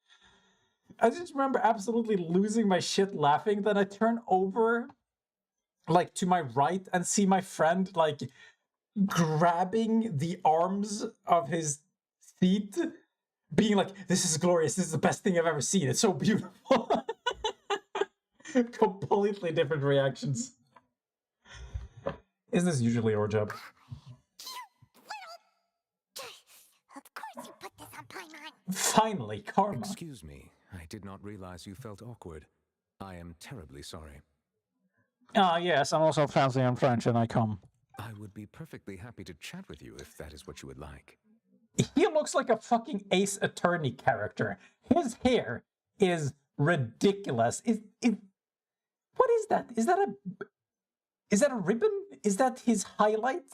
I just remember absolutely losing my shit laughing. Then I turn over like to my right and see my friend like grabbing the arms of his seat, being like, this is glorious, this is the best thing I've ever seen, it's so beautiful. Completely different reactions. Isn't this usually our job? Of course you put this on Paimon. Finally, karma. Excuse me, I did not realize you felt awkward. I am terribly sorry. Ah, yes, I'm also fancy and French and I come. I would be perfectly happy to chat with you if that is what you would like. He looks like a fucking Ace Attorney character. His hair is ridiculous. What is that? Is that a ribbon? Is that his highlight?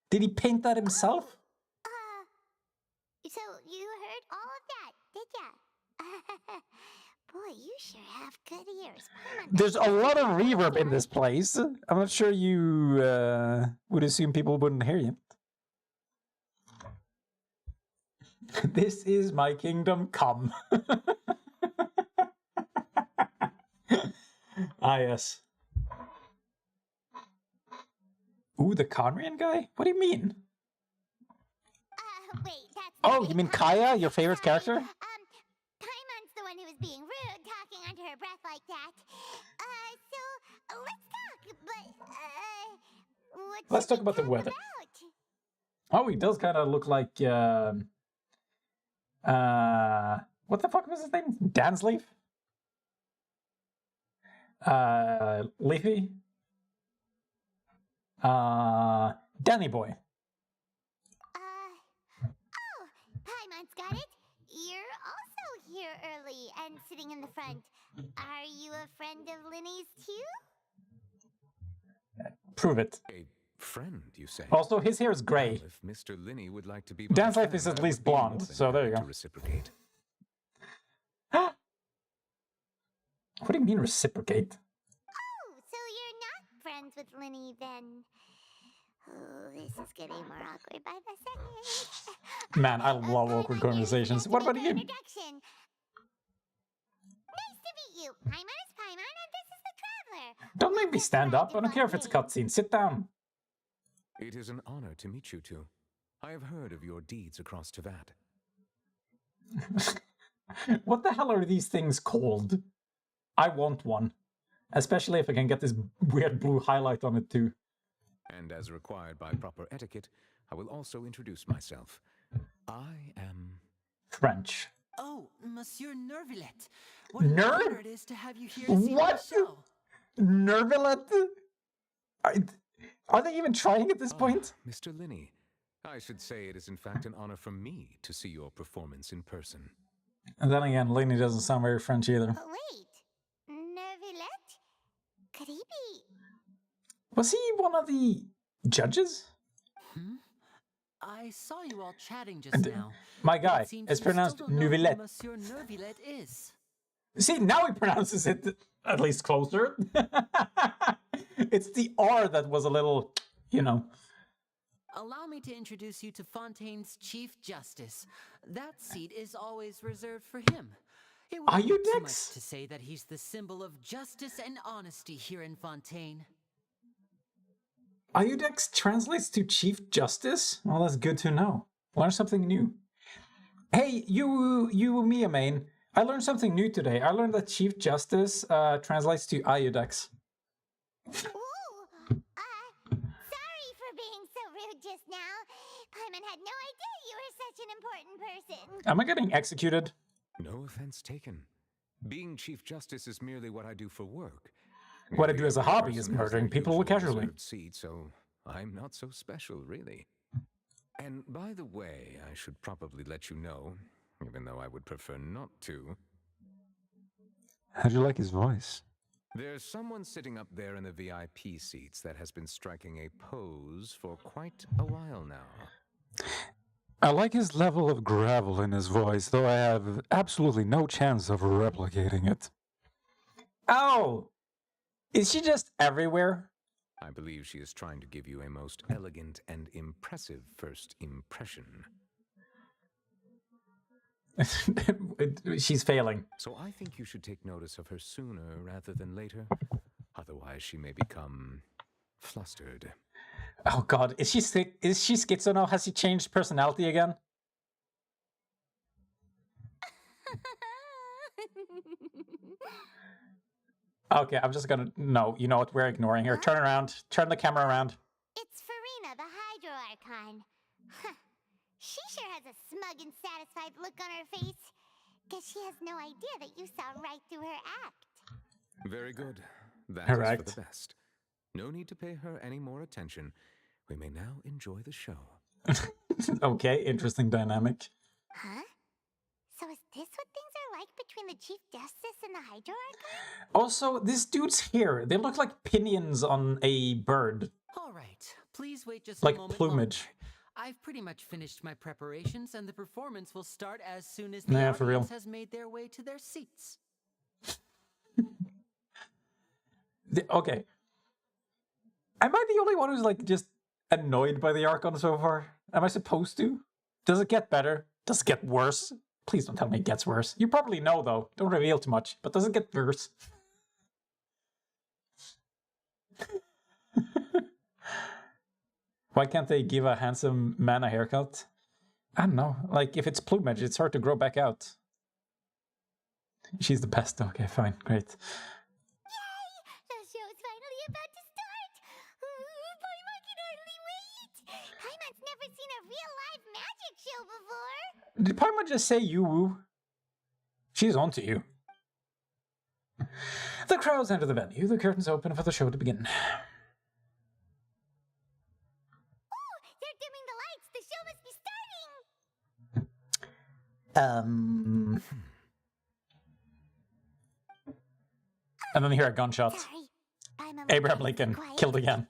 Did he paint that himself? So you heard all of that, did ya? Boy, you sure have good ears. There's a lot of reverb in this place. I'm not sure you would assume people wouldn't hear you. This is my kingdom come. Ah, yes. Ooh, the Conrian guy? What do you mean? Wait, that's... Oh, you mean Kaya, your favorite character? Paimon's the one who was being rude, talking under her breath like that. So, let's talk, but, Let's talk about the weather. Oh, he does kind of look like, what the fuck was his name? Dansleaf? Leafy? Danny Boy. Paimon's got it. You're also here early and sitting in the front. Are you a friend of Linny's too? Prove it. A friend, you say? Also, his hair is grey. Well, if Mr. Linney would like to be Dan's life is at least blonde, so there you go. Reciprocate. What do you mean reciprocate? Oh, so you're not friends with Linny then? Oh, this is getting more awkward by the second. Man, I love awkward conversations. What about you? Introduction. Nice to meet you. Paimon is Paimon, and this is the Traveler. Don't make me stand up. I don't care if it's a cutscene. Sit down. It is an honor to meet you two. I have heard of your deeds across Teyvat. What the hell are these things called? I want one. Especially if I can get this weird blue highlight on it too. And as required by proper etiquette, I will also introduce myself. I am... French. Oh, Monsieur Nervillet. What an honor it is to have you here to see my show. Nervillet? Are they even trying at this point? Mr. Linney, I should say it is in fact an honor for me to see your performance in person. And then again, Linney doesn't sound very French either. Oh, wait. Nervillet? Could he be... Was he one of the judges? I saw you all chatting just now. My guy, it's pronounced Nervillet. Monsieur Nervillet is. See, now he pronounces it at least closer. It's the R that was a little, you know. Allow me to introduce you to Fontaine's Chief Justice. That seat is always reserved for him. It Are would you be too dicks? much to say that he's the symbol of justice and honesty here in Fontaine. Ayudex translates to Chief Justice? Well, that's good to know. Learn something new. Hey, you Mia main. I learned something new today. I learned that Chief Justice translates to Ayudex. Sorry for being so rude just now. Paimon had no idea you were such an important person. Am I getting executed? No offense taken. Being Chief Justice is merely what I do for work. What I do as a hobby is murdering people casually. Seat, so I'm not so special, really. And by the way, I should probably let you know, even though I would prefer not to. How'd you like his voice? There's someone sitting up there in the VIP seats that has been striking a pose for quite a while now. I like his level of gravel in his voice, though I have absolutely no chance of replicating it. Oh! Is she just everywhere? I believe she is trying to give you a most elegant and impressive first impression. She's failing. So I think you should take notice of her sooner rather than later. Otherwise, she may become flustered. Oh god, is she sick? Is she schizo now? Has she changed personality again? Okay, I'm just gonna... No, you know what? We're ignoring her. Turn around. Turn the camera around. It's Farina, the Hydro Archon. She sure has a smug and satisfied look on her face. Guess she has no idea that you saw right through her act. Very good. That Her is act. for the best. No need to pay her any more attention. We may now enjoy the show. Okay, interesting dynamic. Huh? So is this what things are like between the Chief Justice and the Hydro Archon? Also, this dude's hair, they look like pinions on a bird. All right, please wait just Like a moment plumage. longer. I've pretty much finished my preparations, and the performance will start as soon as the Yeah, for real. audience has made their way to their seats. Okay. Am I the only one who's like just annoyed by the Archon so far? Am I supposed to? Does it get better? Does it get worse? Please don't tell me it gets worse. You probably know though. Don't reveal too much. But does it get worse? Why can't they give a handsome man a haircut? I don't know. Like, if it's plumage, it's hard to grow back out. She's the best. Okay, fine. Great. Yay! The show's finally about to start! Paimon can hardly wait! Paimon's never seen a real live magic show before! Did Paimon just say you woo? She's on to you. The crowds enter the venue. The curtains open for the show to begin. They're dimming the lights! The show must be starting! And then you hear a gunshot. Sorry. Paimon Abraham was Lincoln quiet. killed again.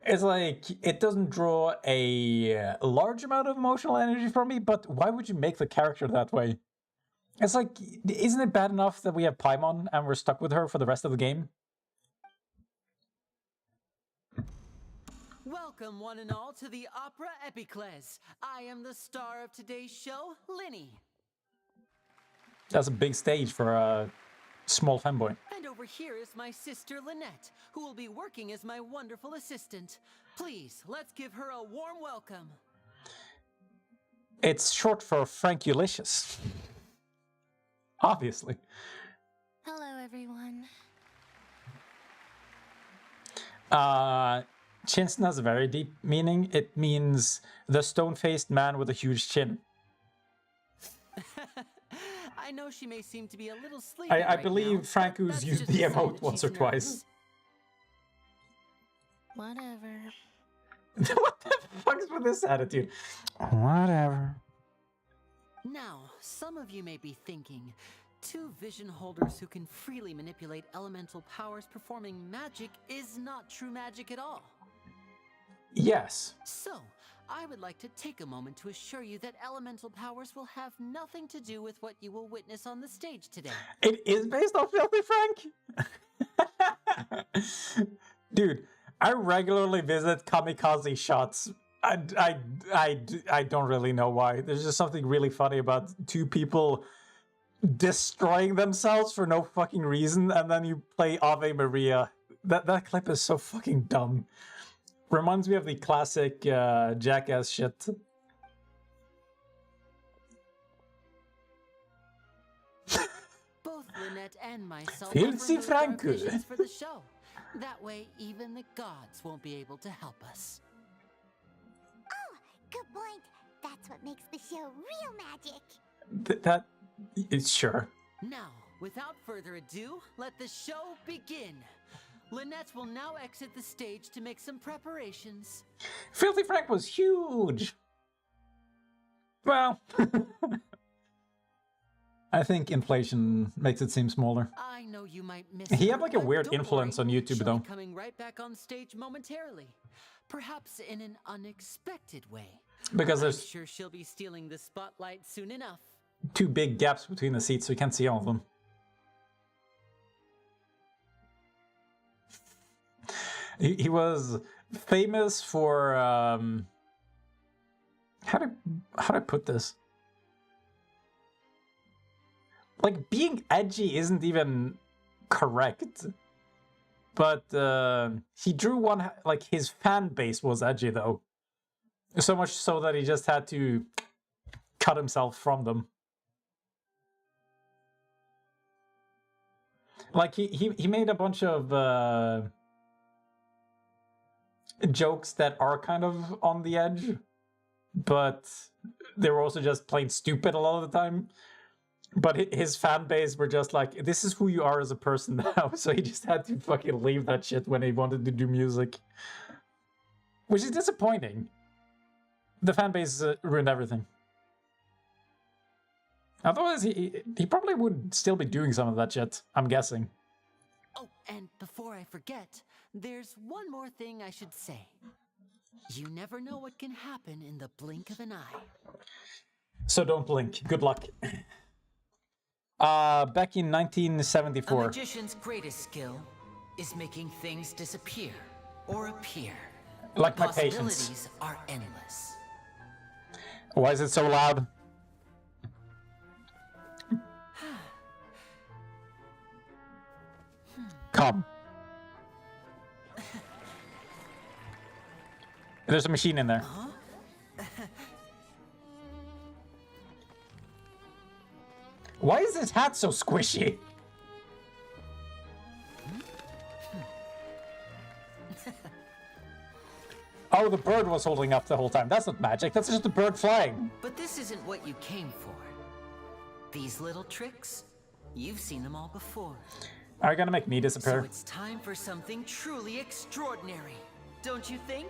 It's like, it doesn't draw a large amount of emotional energy from me, but why would you make the character that way? It's like, isn't it bad enough that we have Paimon and we're stuck with her for the rest of the game? Welcome, one and all, to the Opera Epiclese. I am the star of today's show, Linny. That's a big stage for a small femboy. And over here is my sister, Lynette, who will be working as my wonderful assistant. Please, let's give her a warm welcome. It's short for Frankulicious. Obviously. Hello, everyone. Chinston has a very deep meaning. It means the stone-faced man with a huge chin. I know she may seem to be a little sleepy I right believe now, Franku's that's used just the a sign emote that once she's or twice. nervous. Whatever. What the fuck is with this attitude? Whatever. Now, some of you may be thinking, two vision holders who can freely manipulate elemental powers performing magic is not true magic at all. Yes. So, I would like to take a moment to assure you that elemental powers will have nothing to do with what you will witness on the stage today. It is based on Filthy Frank? Dude, I regularly visit kamikaze shots. I don't really know why. There's just something really funny about two people destroying themselves for no fucking reason, and then you play Ave Maria. That clip is so fucking dumb. Reminds me of the classic Jackass shit. Both Lynette and myself Filthy overlooked our Franco. visions for the show. That way, even the gods won't be able to help us. Oh, good point. That's what makes the show real magic. That is sure. Now, without further ado, let the show begin. Lynette will now exit the stage to make some preparations. Filthy Frank was huge. Well, I think inflation makes it seem smaller. I know you might miss He her, had like a but weird don't influence worry, on YouTube she'll though. be coming right back on stage momentarily, perhaps in an unexpected way. Because I'm there's sure she'll be stealing the spotlight soon enough. two big gaps between the seats, so you can't see all of them. He was famous for how do I put this? Like, being edgy isn't even correct. But he drew one, like, his fan base was edgy though. So much so that he just had to cut himself from them. Like, he made a bunch of jokes that are kind of on the edge, but they were also just plain stupid a lot of the time. But his fan base were just like, this is who you are as a person now. So he just had to fucking leave that shit when he wanted to do music. Which is disappointing. The fan base ruined everything. Otherwise, he probably would still be doing some of that shit, I'm guessing. Oh, and before I forget, there's one more thing I should say. You never know what can happen in the blink of an eye. So don't blink. Good luck. Back in A 1974. magician's greatest skill is making things disappear or appear. Like The my patience. possibilities are endless. Why is it so loud? Come. There's a machine in there. Why is this hat so squishy? Oh, the bird was holding up the whole time. That's not magic. That's just a bird flying. But this isn't what you came for. These little tricks, you've seen them all before. Are you gonna make me disappear? So it's time for something truly extraordinary, don't you think?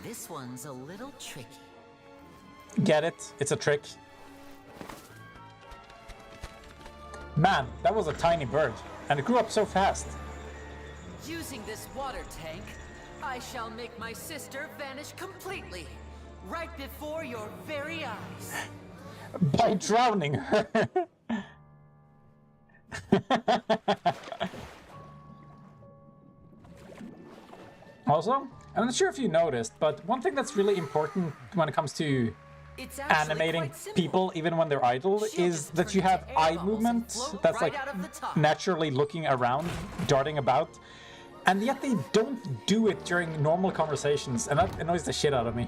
This one's a little tricky. Get it? It's a trick. Man, that was a tiny bird, and it grew up so fast. Using this water tank, I shall make my sister vanish completely, right before your very eyes. By drowning her. Also, I'm not sure if you noticed, but one thing that's really important when it comes to It's actually animating quite simple. people, even when they're idle, is that you have eye movement that's right like out of the top. naturally looking around, darting about, and yet they don't do it during normal conversations, and that annoys the shit out of me.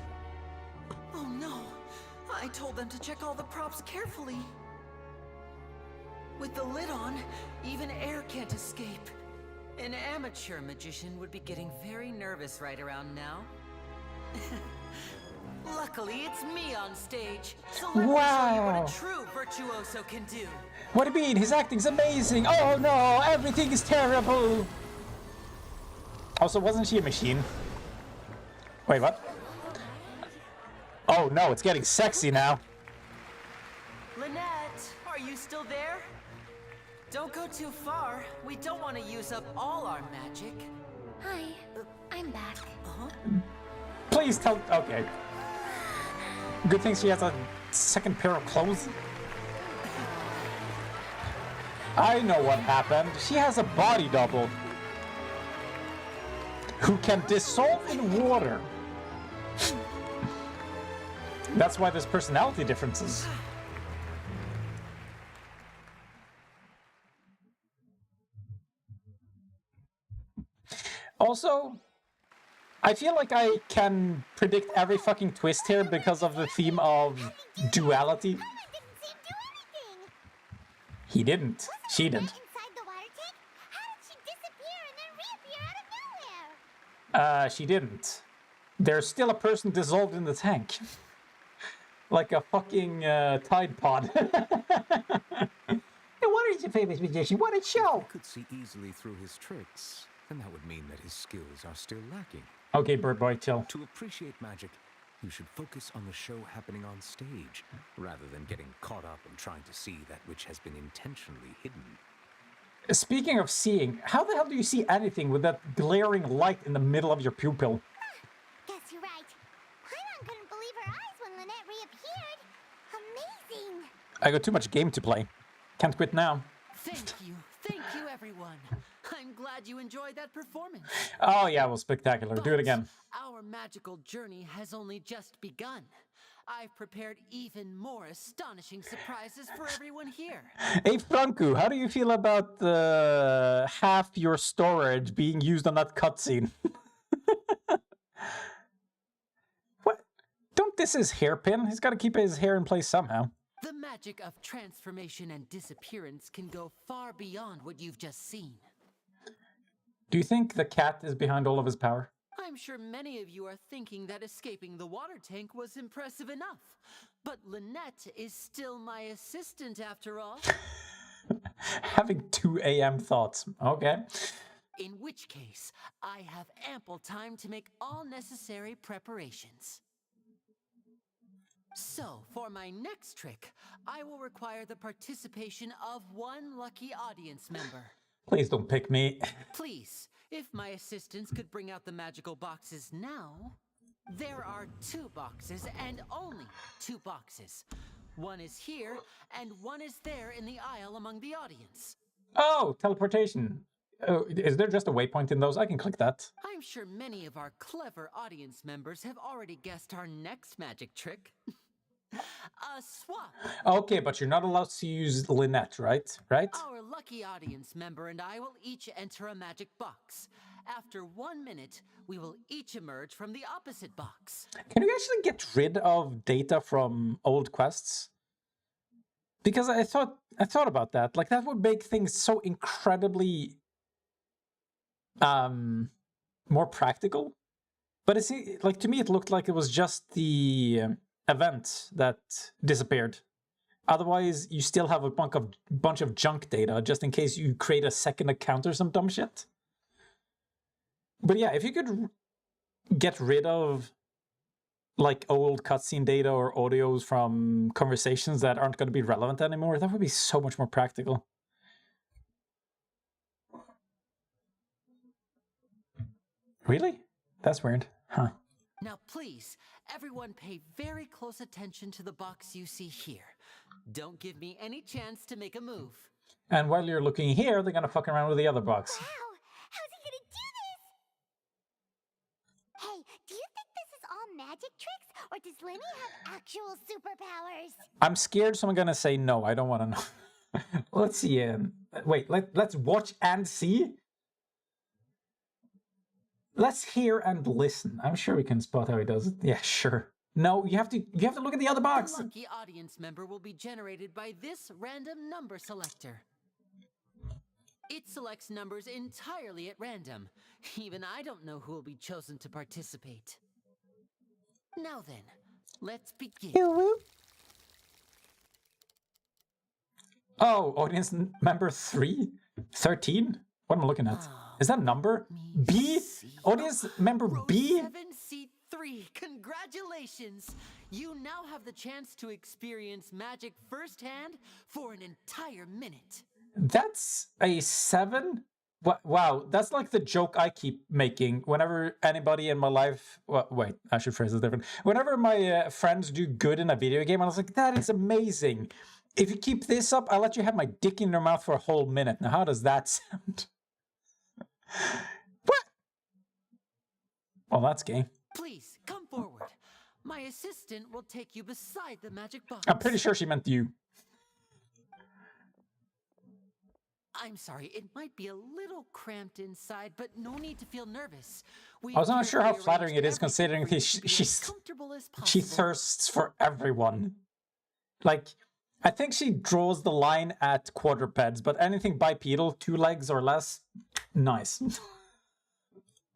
Oh no! I told them to check all the props carefully. With the lid on, even air can't escape. An amateur magician would be getting very nervous right around now. Luckily, it's me on stage, so let me show you what Wow. a true virtuoso can do. What do you mean? His acting's amazing! Oh no, everything is terrible! Also, wasn't she a machine? Wait, what? Oh no, it's getting sexy now. Lynette, are you still there? Don't go too far. We don't want to use up all our magic. Hi, I'm back. Please tell. Okay. Good thing she has a second pair of clothes. I know what happened. She has a body double who can dissolve in water. That's why there's personality differences. Also, I feel like I can predict every fucking twist here because of the theme of duality. He didn't. She did. Inside the water tank? How did she disappear and then reappear out of nowhere? She didn't. There's still a person dissolved in the tank. Like a fucking Tide Pod. What is your favorite magician? What a show! If he could see easily through his tricks, then that would mean that his skills are still lacking. Okay, Bird Boy, chill. To appreciate magic, you should focus on the show happening on stage, rather than getting caught up in trying to see that which has been intentionally hidden. Speaking of seeing, how the hell do you see anything with that glaring light in the middle of your pupil? Guess you're right. Paimon couldn't believe her eyes when Lynette reappeared. Amazing! I got too much game to play. Can't quit now. Thank you everyone. I'm glad you enjoyed that performance. Oh yeah, it was spectacular. Do it again. Our magical journey has only just begun. I've prepared even more astonishing surprises for everyone here. Hey Franco, how do you feel about half your storage being used on that cutscene? What? Don't diss his hairpin. He's got to keep his hair in place somehow. The magic of transformation and disappearance can go far beyond what you've just seen. Do you think the cat is behind all of his power? I'm sure many of you are thinking that escaping the water tank was impressive enough. But Lynette is still my assistant after all. Having 2 a.m. thoughts. Okay. In which case, I have ample time to make all necessary preparations. So, for my next trick, I will require the participation of one lucky audience member. Please don't pick me. Please, if my assistants could bring out the magical boxes now. There are 2 boxes and only 2 boxes. One is here and one is there in the aisle among the audience. Oh, teleportation. Oh, is there just a waypoint in those? I can click that. I'm sure many of our clever audience members have already guessed our next magic trick. A swap. Okay, but you're not allowed to use Lynette, right? Right? Our lucky audience member and I will each enter a magic box. After 1 minute, we will each emerge from the opposite box. Can you actually get rid of data from old quests? Because I thought about that. Like, that would make things so incredibly more practical. But it's like, to me it looked like it was just the event that disappeared. Otherwise, you still have a bunch of junk data just in case you create a second account or some dumb shit. But yeah, if you could get rid of like old cutscene data or audios from conversations that aren't going to be relevant anymore, that would be so much more practical. Really? That's weird. Huh. Now please, everyone pay very close attention to the box you see here. Don't give me any chance to make a move. And while you're looking here, they're gonna fuck around with the other box. Wow! How's he gonna do this? Hey, do you think this is all magic tricks, or does Lenny have actual superpowers? I'm scared, so I'm gonna say no. I don't want to know. Let's see. Wait, let's watch and see. Let's hear and listen. I'm sure we can spot how he does it. Yeah, sure. No, you have to look at the other box. The lucky audience member will be generated by this random number selector. It selects numbers entirely at random. Even I don't know who will be chosen to participate. Now then, let's begin. Oh, audience member 3? 13? What am I looking at? Is that a number? B? Audience member B? 7C3. Congratulations! You now have the chance to experience magic firsthand for an entire minute. That's a 7? Wow, that's like the joke I keep making whenever anybody in my life... Well, wait, I should phrase it different. Whenever my friends do good in a video game, I was like, that is amazing. If you keep this up, I'll let you have my dick in your mouth for a whole minute. Now, how does that sound? What? Well, that's gay. Please, come forward. My assistant will take you beside the magic box. I'm pretty sure she meant you. I'm sorry, it might be a little cramped inside, but no need to feel nervous. I was not sure how carefully flattering it is, arranged considering everything for you to be as she comfortable as she possible. thirsts for everyone. Like, I think she draws the line at quadrupeds, but anything bipedal, 2 legs or less, nice.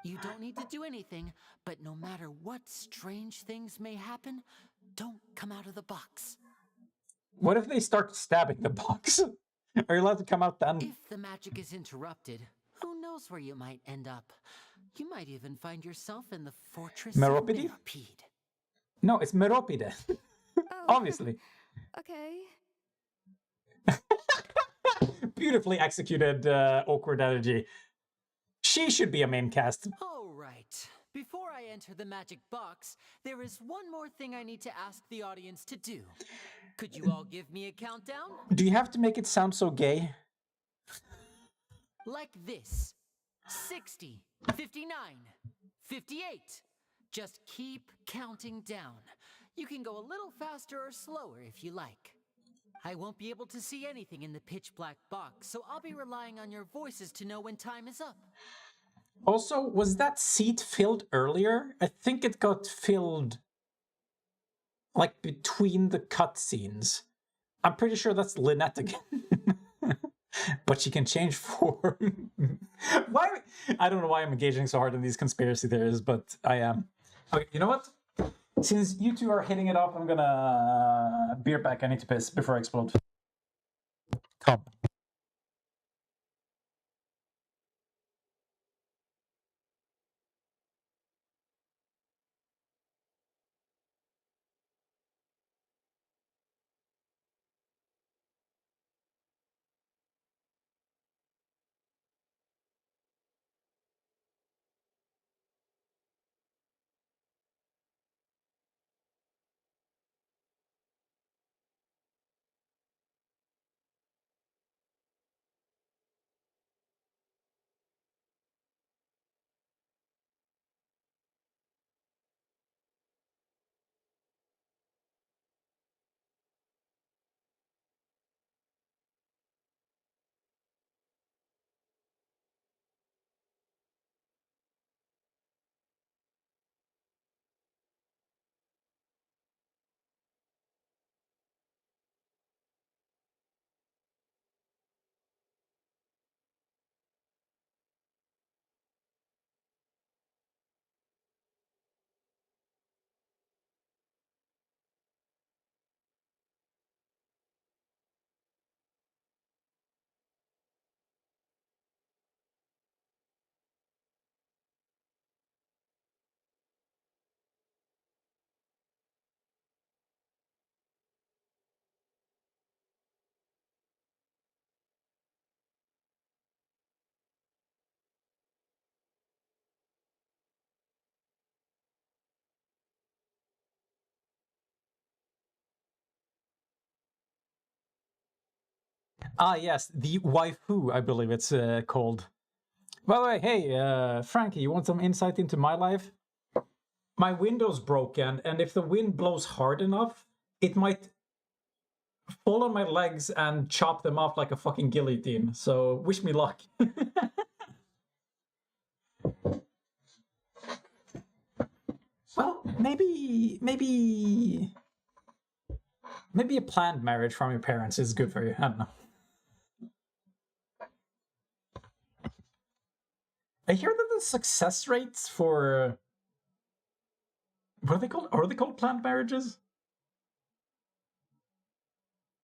You don't need to do anything, but no matter what strange things may happen, don't come out of the box. What if they start stabbing the box? Are you allowed to come out then? If the magic is interrupted, who knows where you might end up? You might even find yourself in the fortress Meropide? of Meropide. No, it's Meropide. Obviously. Okay. Beautifully executed awkward energy. She should be a main cast. All right. Before I enter the magic box, there is one more thing I need to ask the audience to do. Could you all give me a countdown? Do you have to make it sound so gay? Like this. 60, 59, 58. Just keep counting down. You can go a little faster or slower if you like. I won't be able to see anything in the pitch black box, so I'll be relying on your voices to know when time is up. Also, was that seat filled earlier? I think it got filled like between the cutscenes. I'm pretty sure that's Lynette again. But she can change form. Why? I don't know why I'm engaging so hard in these conspiracy theories, but I am. Okay, you know what? Since you two are hitting it off, I'm gonna be right back. I need to piss before I explode. Come. Ah, yes, the waifu, I believe it's called. By the way, hey, Frankie, you want some insight into my life? My window's broken, and if the wind blows hard enough, it might fall on my legs and chop them off like a fucking guillotine. So, wish me luck. Well, maybe a planned marriage from your parents is good for you. I don't know. I hear that the success rates for what are they called? Are they called planned marriages?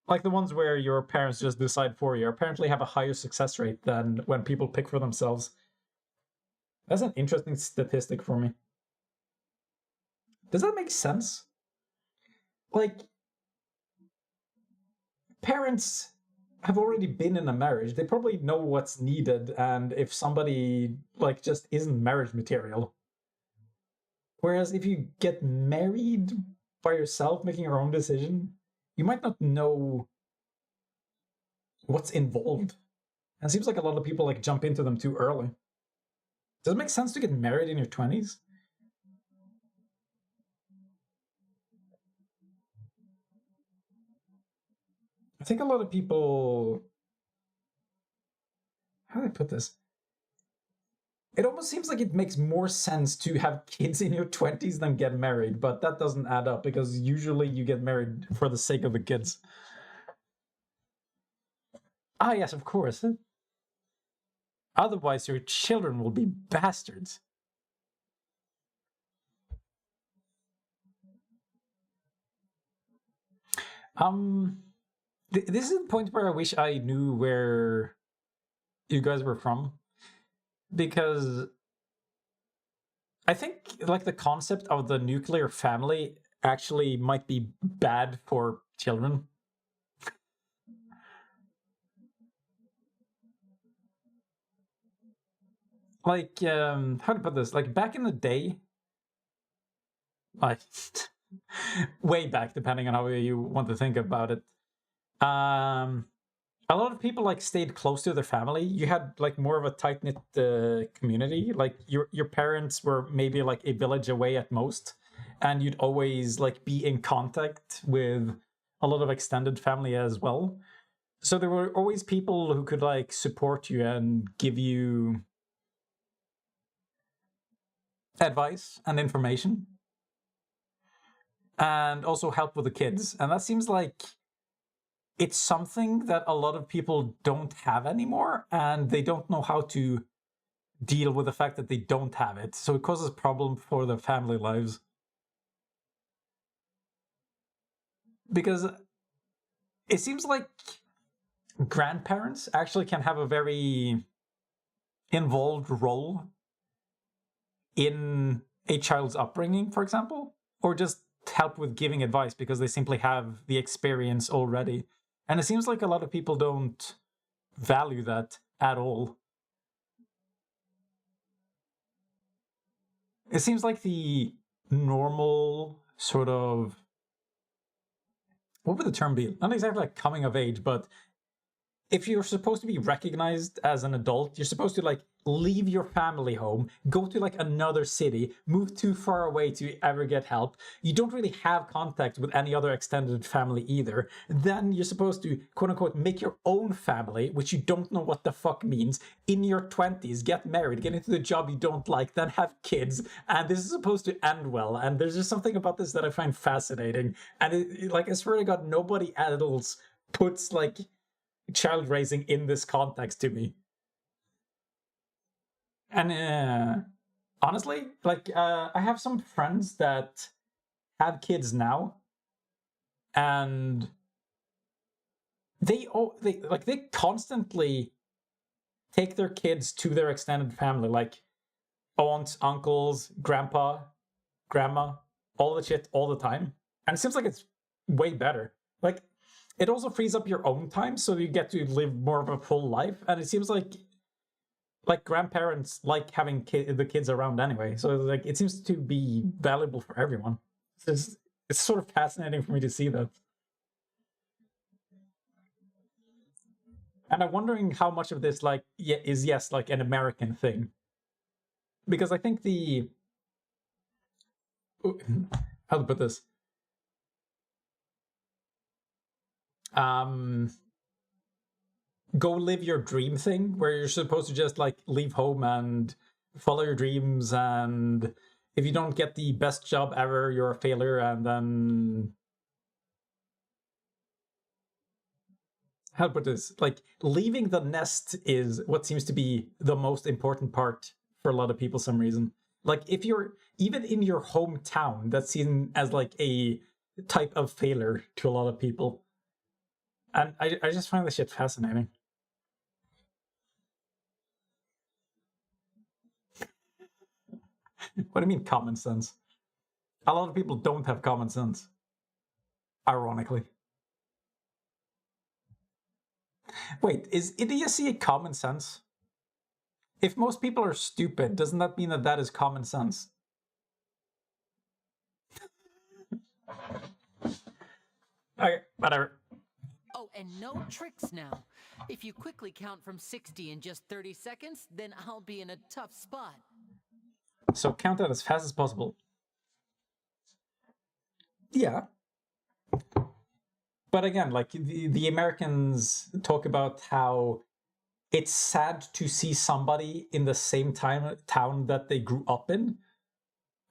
Like the ones where your parents just decide for you apparently have a higher success rate than when people pick for themselves. That's an interesting statistic for me. Does that make sense? Like, parents have already been in a marriage. They probably know what's needed, and if somebody, like, just isn't marriage material. Whereas if you get married by yourself, making your own decision, you might not know what's involved. And it seems like a lot of people, like, jump into them too early. Does it make sense to get married in your 20s? I think a lot of people how do I put this? It almost seems like it makes more sense to have kids in your 20s than get married, but that doesn't add up because usually you get married for the sake of the kids. Ah, yes, of course. Otherwise, your children will be bastards. This is the point where I wish I knew where you guys were from, because I think like the concept of the nuclear family actually might be bad for children. Like, how to put this? Like back in the day, like way back, depending on how you want to think about it. A lot of people like stayed close to their family. You had like more of a tight-knit community. Like your parents were maybe like a village away at most, and you'd always like be in contact with a lot of extended family as well. So there were always people who could like support you and give you advice and information, and also help with the kids. And that seems like it's something that a lot of people don't have anymore, and they don't know how to deal with the fact that they don't have it. So it causes problem for their family lives. Because it seems like grandparents actually can have a very involved role in a child's upbringing, for example, or just help with giving advice because they simply have the experience already. And it seems like a lot of people don't value that at all. It seems like the normal sort of, what would the term be? Not exactly like coming of age, but if you're supposed to be recognized as an adult, you're supposed to like leave your family home, go to like another city, move too far away to ever get help. You don't really have contact with any other extended family either. Then you're supposed to, quote unquote, make your own family, which you don't know what the fuck means, in your 20s, get married, get into the job you don't like, then have kids. And this is supposed to end well. And there's just something about this that I find fascinating. And like, I swear to God, nobody else puts like child raising in this context to me. And honestly, like I have some friends that have kids now, and they constantly take their kids to their extended family, like aunts, uncles, grandpa, grandma, all the shit all the time. And it seems like it's way better. Like, it also frees up your own time, so you get to live more of a full life. And it seems like grandparents like having the kids around anyway. So like it seems to be valuable for everyone. It's sort of fascinating for me to see that. And I'm wondering how much of this like is like an American thing. Because I think how to put this? Go live your dream thing, where you're supposed to just like leave home and follow your dreams, and if you don't get the best job ever, you're a failure, and then how to put this? Like, leaving the nest is what seems to be the most important part for a lot of people for some reason. Like, if you're even in your hometown, that's seen as like a type of failure to a lot of people. And I just find this shit fascinating. What do you mean common sense? A lot of people don't have common sense. Ironically. Wait, is idiocy common sense? If most people are stupid, doesn't that mean that that is common sense? Okay, whatever. Oh, and no tricks now. If you quickly count from 60 in just 30 seconds, then I'll be in a tough spot. So count that as fast as possible. Yeah. But again, like the Americans talk about how it's sad to see somebody in the same town that they grew up in,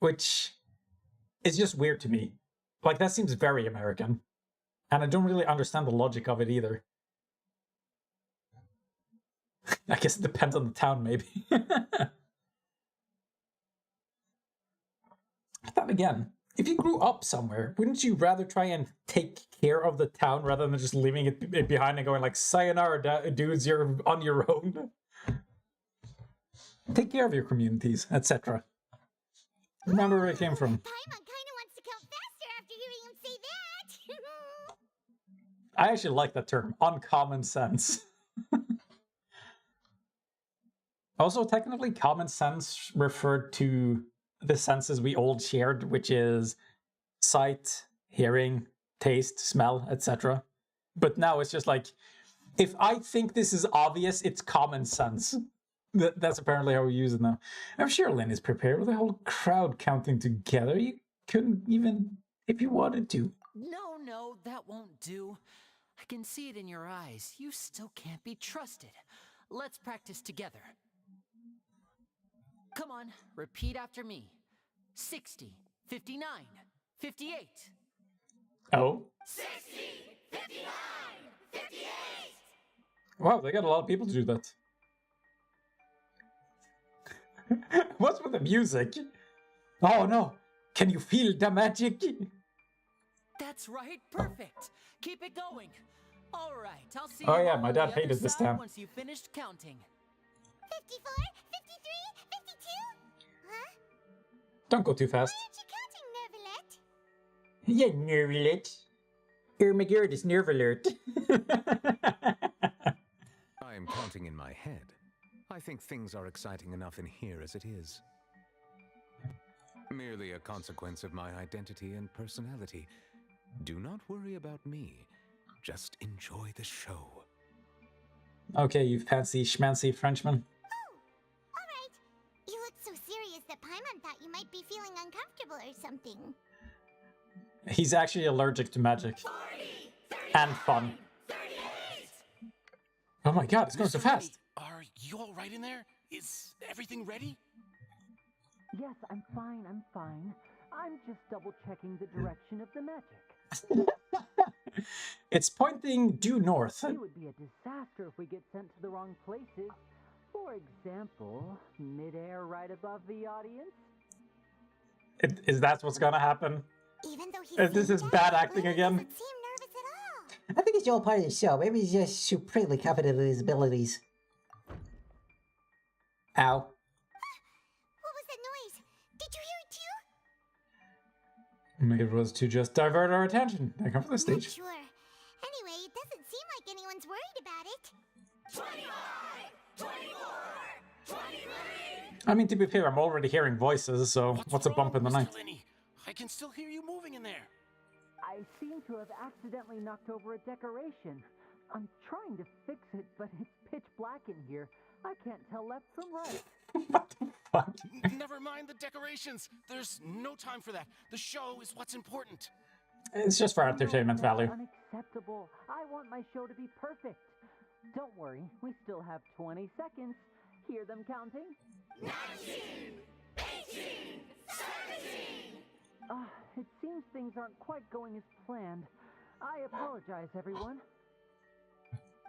which is just weird to me. Like, that seems very American. And I don't really understand the logic of it either. I guess it depends on the town, maybe. But then again, if you grew up somewhere, wouldn't you rather try and take care of the town rather than just leaving it behind and going like, sayonara, dudes, you're on your own? Take care of your communities, etc. Remember where it came from. Paimon kinda wants to count faster after hearing him say that. I actually like that term, uncommon sense. Also, technically, common sense referred to the senses we all shared, which is sight, hearing, taste, smell, etc. But now it's just like, if I think this is obvious, it's common sense. That's apparently how we use it now. I'm sure Lynn is prepared with a whole crowd counting together. You couldn't even, if you wanted to. No, that won't do. I can see it in your eyes. You still can't be trusted. Let's practice together. Come on, repeat after me. 60, 59, 58. Oh? 60, 59, 58. Wow, they got a lot of people to do that. What's with the music? Oh no! Can you feel the magic? That's right, perfect. Keep it going. All right, I'll see Oh you yeah, all my on dad the other hated this side town. once you've finished counting. 54, 53, 52? Huh? Don't go too fast. Why aren't you counting, Nervalet? Yeah, Nervalet. Oh my god, it's Nerve Alert. I am counting in my head. I think things are exciting enough in here as it is. Merely a consequence of my identity and personality. Do not worry about me. Just enjoy the show. Okay, you fancy schmancy Frenchman. Alright. You looked so serious that Paimon thought you might be feeling uncomfortable or something. He's actually allergic to magic. 40, 39, and fun. 38. Oh my god, it's going so fast. Are you all right in there? Is everything ready? Yes, I'm fine. I'm just double checking the direction of the magic. It's pointing due north. It would be a disaster if we get sent to the wrong places. For example, midair right above the audience. Is that what's gonna happen? Even though he's This is bad acting again. doesn't seem nervous at all. I think it's all part of the show. Maybe he's just supremely confident in his abilities. Ow. What was that noise? Did you hear it too? Maybe it was to just divert our attention. I come from the Not stage. sure. Anyway, it doesn't seem like anyone's worried about it. 25, 24, 23. I mean, to be fair, I'm already hearing voices, so what's a bump in the night? Lenny, I can still hear you moving in there. I seem to have accidentally knocked over a decoration. I'm trying to fix it, but it's pitch black in here. I can't tell left from right. What the fuck? Never mind the decorations. There's no time for that. The show is what's important. It's just for entertainment value. Unacceptable. I want my show to be perfect. Don't worry, we still have 20 seconds. Hear them counting? 19, 18, 17. It seems things aren't quite going as planned. I apologize, everyone.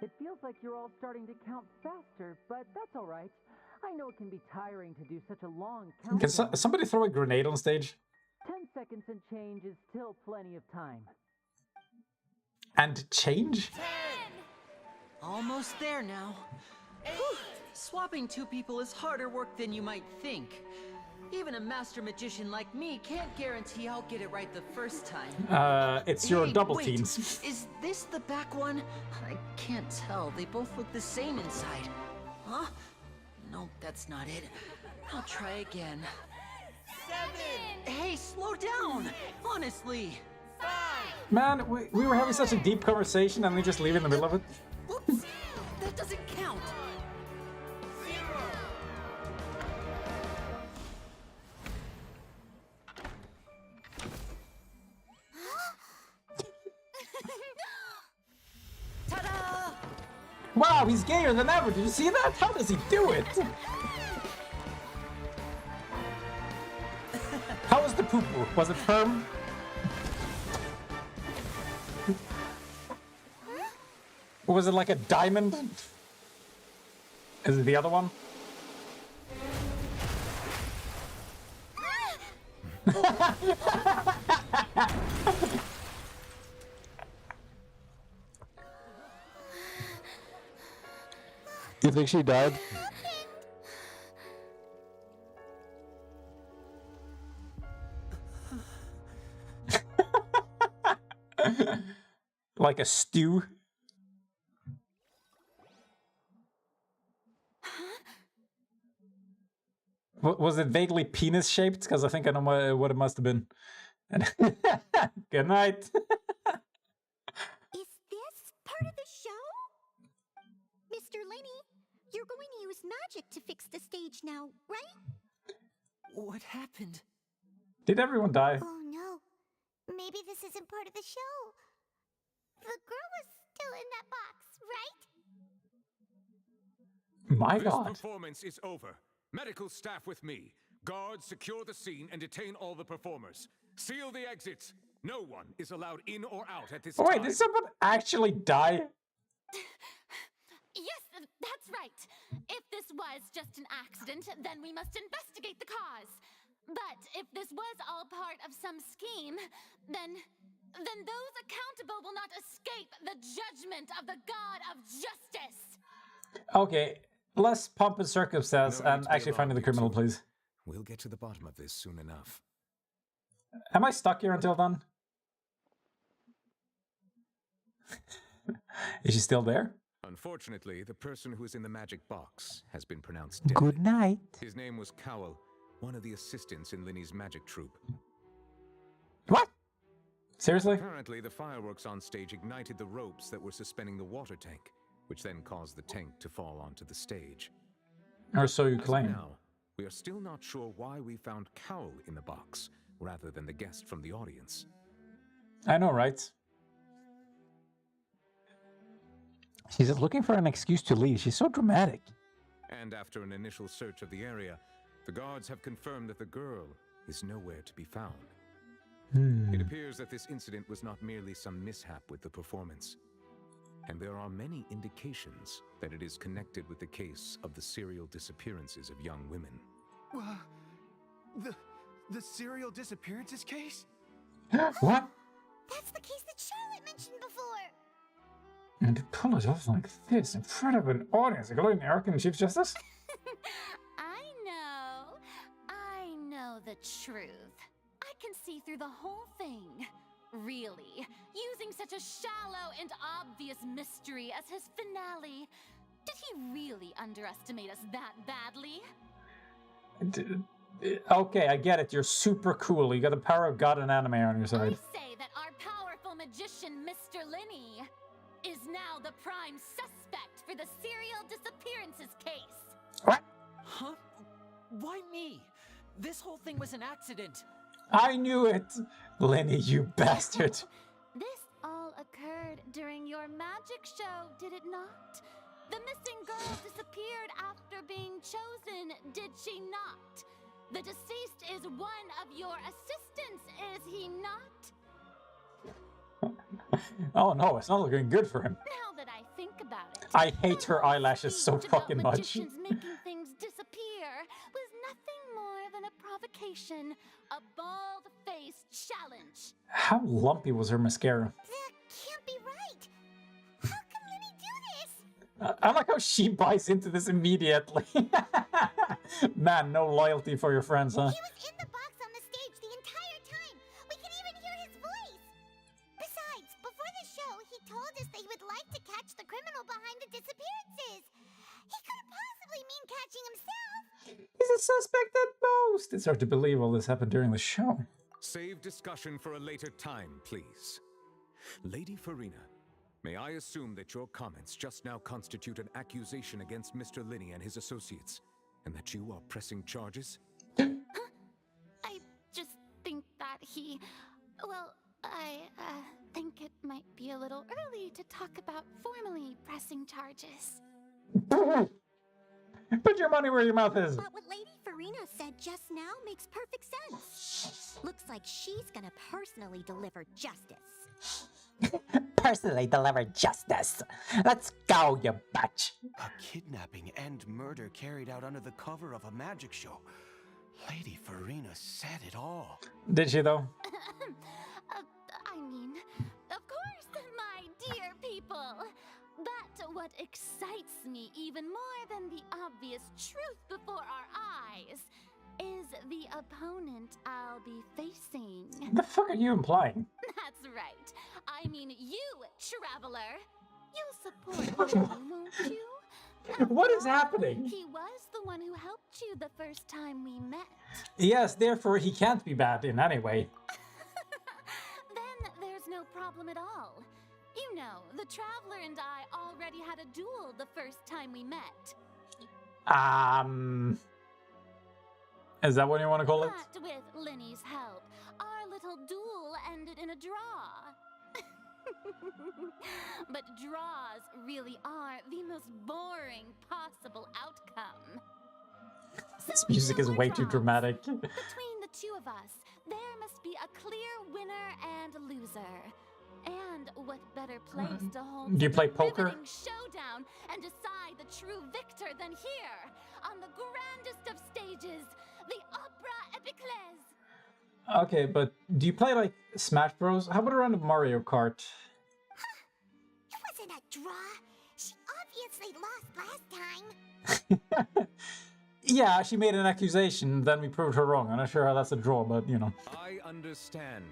It feels like you're all starting to count faster, but that's all right. I know it can be tiring to do such a long countdown. Can somebody throw a grenade on stage? 10 seconds and change is still plenty of time. And change? 10. Almost there now. Whew. Swapping two people is harder work than you might think. Even a master magician like me can't guarantee I'll get it right the first time. It's your Hey, double wait, teams. Is this the back one? I can't tell. They both look the same inside. Huh? Nope, that's not it. I'll try again. 7. Hey, slow down! Honestly. 5. Man, we were having such a deep conversation and we just leave in the middle of it. Oops! That doesn't count. 0. Ta-da! Wow, he's gayer than ever. Did you see that? How does he do it? How was the poo-poo? Was it firm? Or was it like a diamond? Is it the other one? You think she died? Like a stew? Was it vaguely penis shaped? Because I think I know what it must have been. Good night. Is this part of the show? Mr. Lenny, you're going to use magic to fix the stage now, right? What happened? Did everyone die? Oh no. Maybe this isn't part of the show. The girl was still in that box, right? My This God. performance is over. Medical staff with me. Guards, secure the scene and detain all the performers. Seal the exits. No one is allowed in or out at this Oh, wait, time. did someone actually die? Yes, that's right. If this was just an accident, then we must investigate the cause. But if this was all part of some scheme, then those accountable will not escape the judgment of the God of Justice. Okay, less pomp and circumstance and actually finding the criminal, please. We'll get to the bottom of this soon enough. Am I stuck here until then? Is she still there? Unfortunately, the person who is in the magic box has been pronounced dead. Good night. His name was Cowell, one of the assistants in Linny's magic troupe. What? Seriously? Apparently, the fireworks on stage ignited the ropes that were suspending the water tank, which then caused the tank to fall onto the stage. Or so you As of claim. now, we are still not sure why we found Cowell in the box, rather than the guest from the audience. I know, right? She's looking for an excuse to leave. She's so dramatic. And after an initial search of the area, the guards have confirmed that the girl is nowhere to be found. It appears that this incident was not merely some mishap with the performance. And there are many indications that it is connected with the case of the serial disappearances of young women. The serial disappearances case? What? That's the case that Charlotte mentioned before. And to pull it off like this in front of an audience, including the Archon Chief Justice? I know the truth. I can see through the whole thing. Really, using such a shallow and obvious mystery as his finale. Did he really underestimate us that badly? Okay, I get it. You're super cool. You got the power of God and anime on your side. I say that our powerful magician, Mr. Linny, is now the prime suspect for the serial disappearances case. What? Huh? Why me? This whole thing was an accident. I knew it! Lenny, you bastard! This all occurred during your magic show, did it not? The missing girl disappeared after being chosen, did she not? The deceased is one of your assistants, is he not? Oh no, it's not looking good for him. Now that I think about it, I hate her eyelashes so fucking much. magicians making things disappear was nothing more than a provocation, a bald-faced challenge. How lumpy was her mascara? That can't be right. How can Lenny do this? I like how she buys into this immediately. Man, no loyalty for your friends, huh? He was in the box on the stage the entire time. We can even hear his voice. Besides, before the show, he told us that he would like to catch the criminal behind the disappearances. He couldn't possibly mean catching himself. He's a suspect at most. It's hard to believe all this happened during the show. Save discussion for a later time, please. Lady Farina, may I assume that your comments just now constitute an accusation against Mr. Linny and his associates, and that you are pressing charges? I just think that he... Well, I think it might be a little early to talk about formally pressing charges. Put your money where your mouth is. But what Lady Farina said just now makes perfect sense. Looks like she's gonna personally deliver justice. Personally deliver justice. Let's go, you bitch. A kidnapping and murder carried out under the cover of a magic show. Lady Farina said it all. Did she, though? I mean, of course, my dear people. But what excites me even more than the obvious truth before our eyes is the opponent I'll be facing. The fuck are you implying? That's right. I mean you, Traveler. You'll support me, won't you? What is happening? He was the one who helped you the first time we met. Yes, therefore he can't be bad in any way. Then there's no problem at all. You know, the Traveler and I already had a duel the first time we met. Is that what you want to call it? But with Linny's help, our little duel ended in a draw. But draws really are the most boring possible outcome. This music is way too dramatic. Between the two of us, there must be a clear winner and loser. And what better place to hold Do you play such a poker? riveting showdown and decide the true victor than here, on the grandest of stages, the Opera Epiclese. Okay, but do you play like Smash Bros? How about a round of Mario Kart? It wasn't a draw. She obviously lost last time. Yeah, she made an accusation, then we proved her wrong. I'm not sure how that's a draw, but you know. I understand.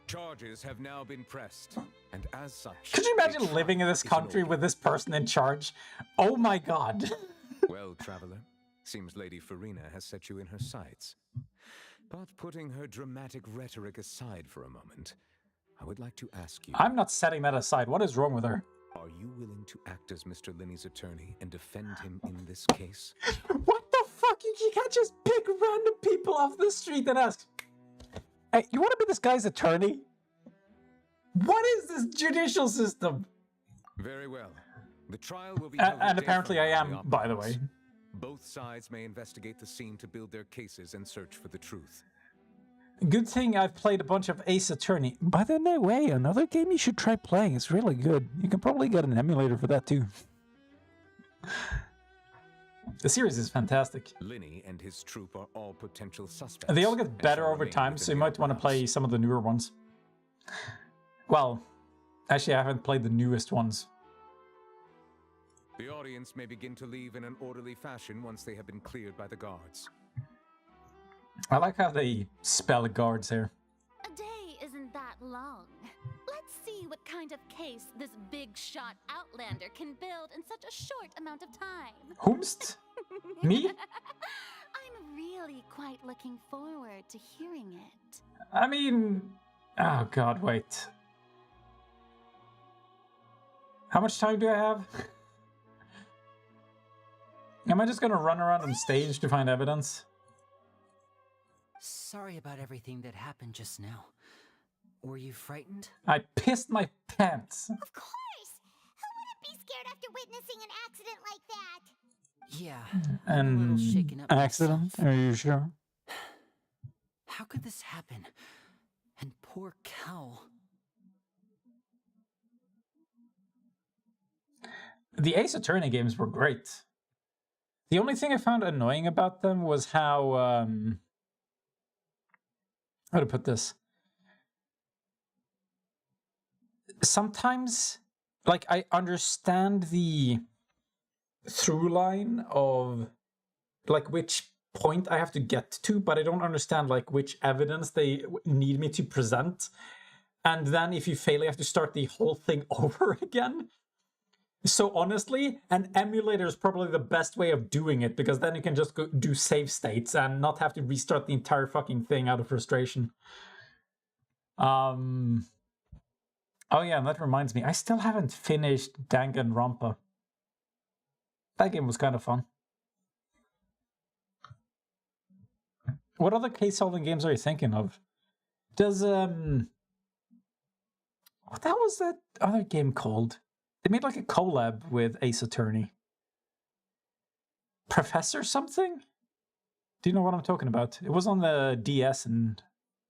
Charges have now been pressed, and as such... Could you imagine living in this country with this person in charge? Oh my god. Well, Traveler, seems Lady Farina has set you in her sights. But putting her dramatic rhetoric aside for a moment, I would like to ask you... I'm not setting that aside. What is wrong with her? Are you willing to act as Mr. Linney's attorney and defend him in this case? What the fuck? You can't just pick random people off the street and ask, hey, you want to be this guy's attorney? What is this judicial system? Very well. The trial will be And apparently I am, by the way. Both sides may investigate the scene to build their cases and search for the truth. Good thing I've played a bunch of Ace Attorney. By the way, another game you should try playing. It's really good. You can probably get an emulator for that too. The series is fantastic. Linney and his troop are all potential suspects. They all get better over time, so you might want to play some of the newer ones. Well, actually I haven't played the newest ones. The audience may begin to leave in an orderly fashion once they have been cleared by the guards. I like how they spell guards here. A day isn't that long. Let's see what kind of case this big shot Outlander can build in such a short amount of time. Whomst? Me? I'm really quite looking forward to hearing it. I mean... Oh god, wait. How much time do I have? Am I just gonna run around on stage to find evidence? Sorry about everything that happened just now. Were you frightened? I pissed my pants. Of course! Who wouldn't be scared after witnessing an accident like that? Yeah. An shaken up accident? Are you sure? How could this happen? And poor Cal. The Ace Attorney games were great. The only thing I found annoying about them was how to put this? Sometimes, like, I understand the through line of, like, which point I have to get to, but I don't understand, like, which evidence they need me to present. And then if you fail, you have to start the whole thing over again. So honestly, an emulator is probably the best way of doing it, because then you can just go do save states and not have to restart the entire fucking thing out of frustration. Oh yeah, and that reminds me, I still haven't finished Danganronpa. That game was kind of fun. What other case-solving games are you thinking of? Does What the hell was that other game called? They made like a collab with Ace Attorney. Professor something? Do you know what I'm talking about? It was on the DS and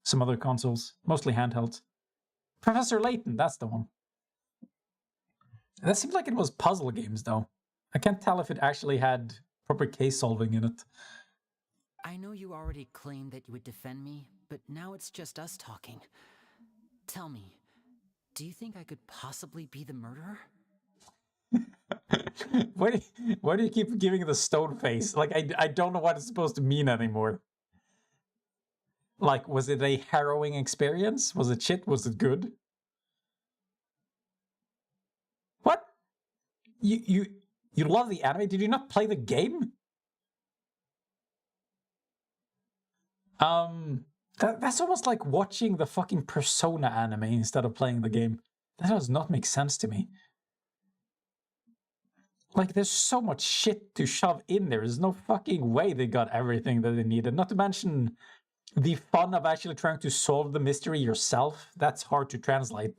some other consoles, mostly handhelds. Professor Layton, that's the one. That seemed like it was puzzle games, though. I can't tell if it actually had proper case solving in it. I know you already claimed that you would defend me, but now it's just us talking. Tell me, do you think I could possibly be the murderer? Why do you keep giving the stone face? Like, I don't know what it's supposed to mean anymore. Like, was it a harrowing experience? Was it shit? Was it good? What? You love the anime? Did you not play the game? That's almost like watching the fucking Persona anime instead of playing the game. That does not make sense to me. Like, there's so much shit to shove in there. There's no fucking way they got everything that they needed. Not to mention the fun of actually trying to solve the mystery yourself. That's hard to translate.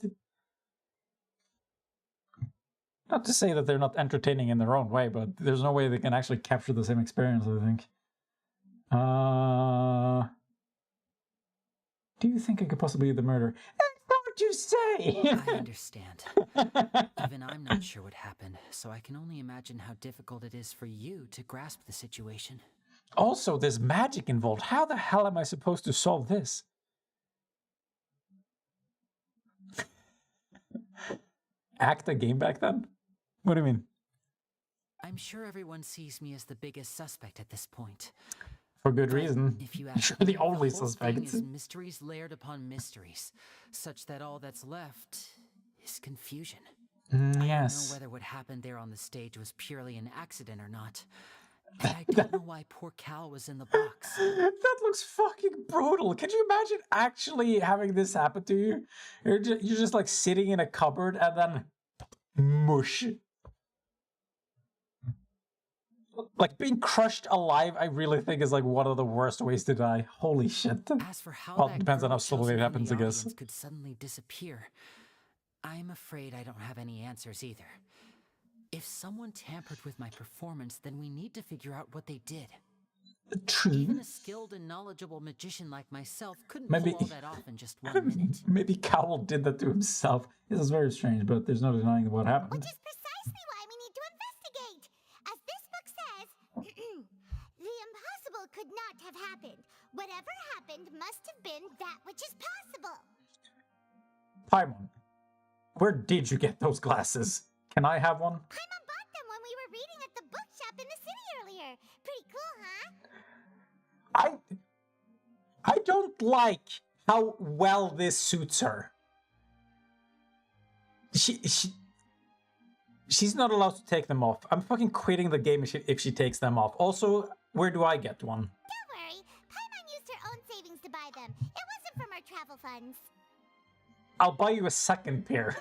Not to say that they're not entertaining in their own way, but there's no way they can actually capture the same experience, I think. Do you think I could possibly be the murderer? That's not what you say! I understand. Even I'm not sure what happened, so I can only imagine how difficult it is for you to grasp the situation. Also, there's magic involved. How the hell am I supposed to solve this? Act a game back then? What do you mean? I'm sure everyone sees me as the biggest suspect at this point. For good reason. If you ask You're the me, only whole suspect. thing is mysteries layered upon mysteries, such that all that's left is confusion. I don't know whether what happened there on the stage was purely an accident or not. And I don't know why poor Cal was in the box. That looks fucking brutal. Can you imagine actually having this happen to you? You're just like sitting in a cupboard and then mush. Like, being crushed alive, I really think is like one of the worst ways to die. Holy shit. As for how Well, that it depends on girl how slowly chosen it from happens, the I guess. audience could suddenly disappear, I'm afraid I don't have any answers either. If someone tampered with my performance, then we need to figure out what they did. True. Even a skilled and knowledgeable magician like myself couldn't Maybe- pull all that off in just 1 minute. Maybe Cowell did that to himself. This is very strange, but there's no denying what happened. Which is precisely why we need to investigate. As this book says, the impossible could not have happened. Whatever happened must have been that which is possible. Paimon, where did you get those glasses? Can I have one? Paimon bought them when we were reading at the bookshop in the city earlier. Pretty cool, huh? I don't like how well this suits her. She's not allowed to take them off. I'm fucking quitting the game if she takes them off. Also, where do I get one? Don't worry. Paimon used her own savings to buy them. It wasn't from our travel funds. I'll buy you a second pair.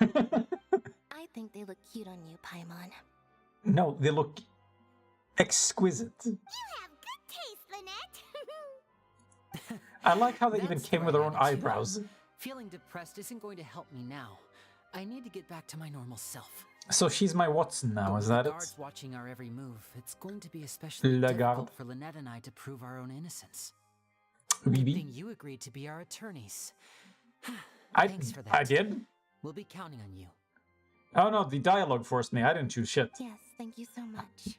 I think they look cute on you, Paimon. No, they look exquisite. You have good taste, Lynette. I like how they even That's came with the their right own attitude. eyebrows. Feeling depressed isn't going to help me now. I need to get back to my normal self. So she's my Watson now, But is with that the it? guards watching our every move, it's going to be especially Le difficult garde. for Lynette and I to prove our own innocence. Oui, Good oui. thing you agreed to be our attorneys. Thanks for that. I did? We'll be counting on you. Oh no, the dialogue forced me. I didn't choose shit. Yes, thank you so much.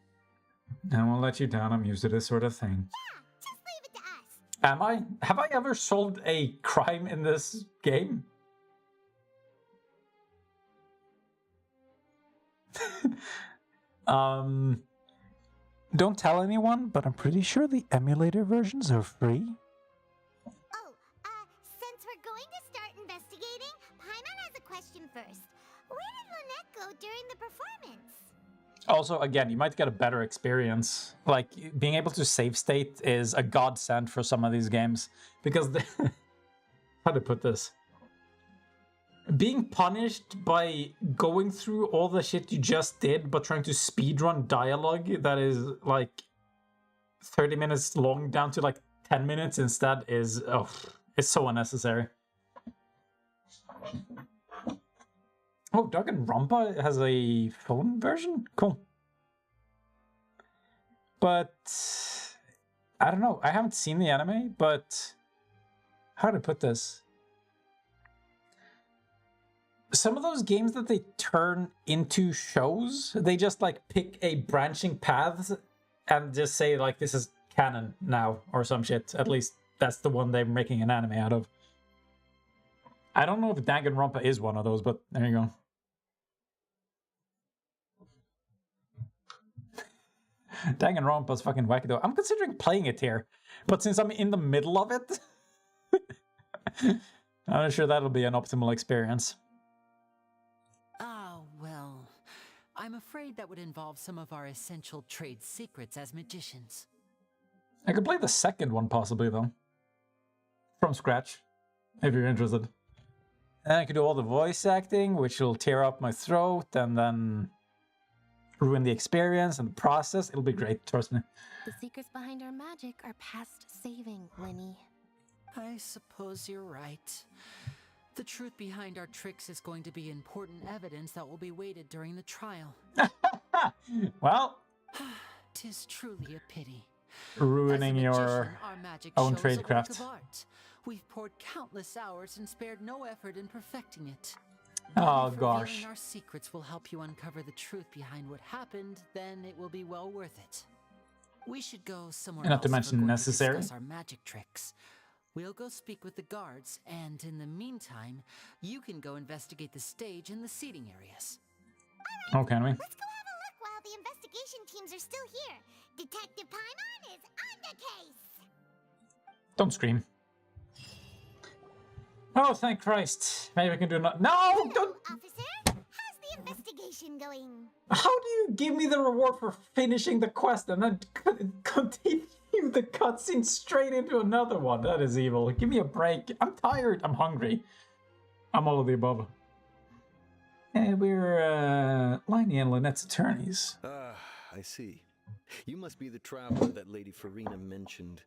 I won't let you down. I'm used to this sort of thing. Just leave it to us. Am I? Have I ever solved a crime in this game? Don't tell anyone, but I'm pretty sure the emulator versions are free. Oh, since we're going to start investigating, Paimon has a question first. Where did Lynette go during the performance? Also, again, you might get a better experience. Like, being able to save state is a godsend for some of these games. Because, how to put this? Being punished by going through all the shit you just did, but trying to speedrun dialogue that is, like, 30 minutes long down to, like, 10 minutes instead is, oh, it's so unnecessary. Oh, Danganronpa has a phone version? Cool. But I don't know. I haven't seen the anime, but how to put this? Some of those games that they turn into shows, they just like pick a branching path and just say like this is canon now or some shit. At least that's the one they're making an anime out of. I don't know if Danganronpa is one of those, but there you go. Danganronpa's fucking wacky though. I'm considering playing it here, but since I'm in the middle of it, I'm not sure that'll be an optimal experience. Ah, well, I'm afraid that would involve some of our essential trade secrets as magicians. I could play the second one possibly though. From scratch, if you're interested. And I could do all the voice acting, which will tear up my throat and then ruin the experience and the process. It'll be great, trust me. The secrets behind our magic are past saving, Lenny. I suppose you're right. The truth behind our tricks is going to be important evidence that will be weighted during the trial. Well, 'tis truly a pity. Ruining As a magician, your our magic own show is a work tradecraft. of art. We've poured countless hours and spared no effort in perfecting it. Oh If gosh. revealing our secrets will help you uncover the truth behind what happened, then it will be well worth it. We should go somewhere Not else to if we're mention going necessary. to discuss our magic tricks. We'll go speak with the guards, and in the meantime, you can go investigate the stage and the seating areas. Oh, can we? Let's go have a look while the investigation teams are still here. Detective Paimon is on the case. Don't scream. Oh, thank Christ. Maybe we can do not. No! Don't! Officer, how's the investigation going? How do you give me the reward for finishing the quest and then continue the cutscene straight into another one? That is evil. Give me a break. I'm tired. I'm hungry. I'm all of the above. And we're Liney and Lynette's attorneys. Ah, I see. You must be the traveler that Lady Farina mentioned.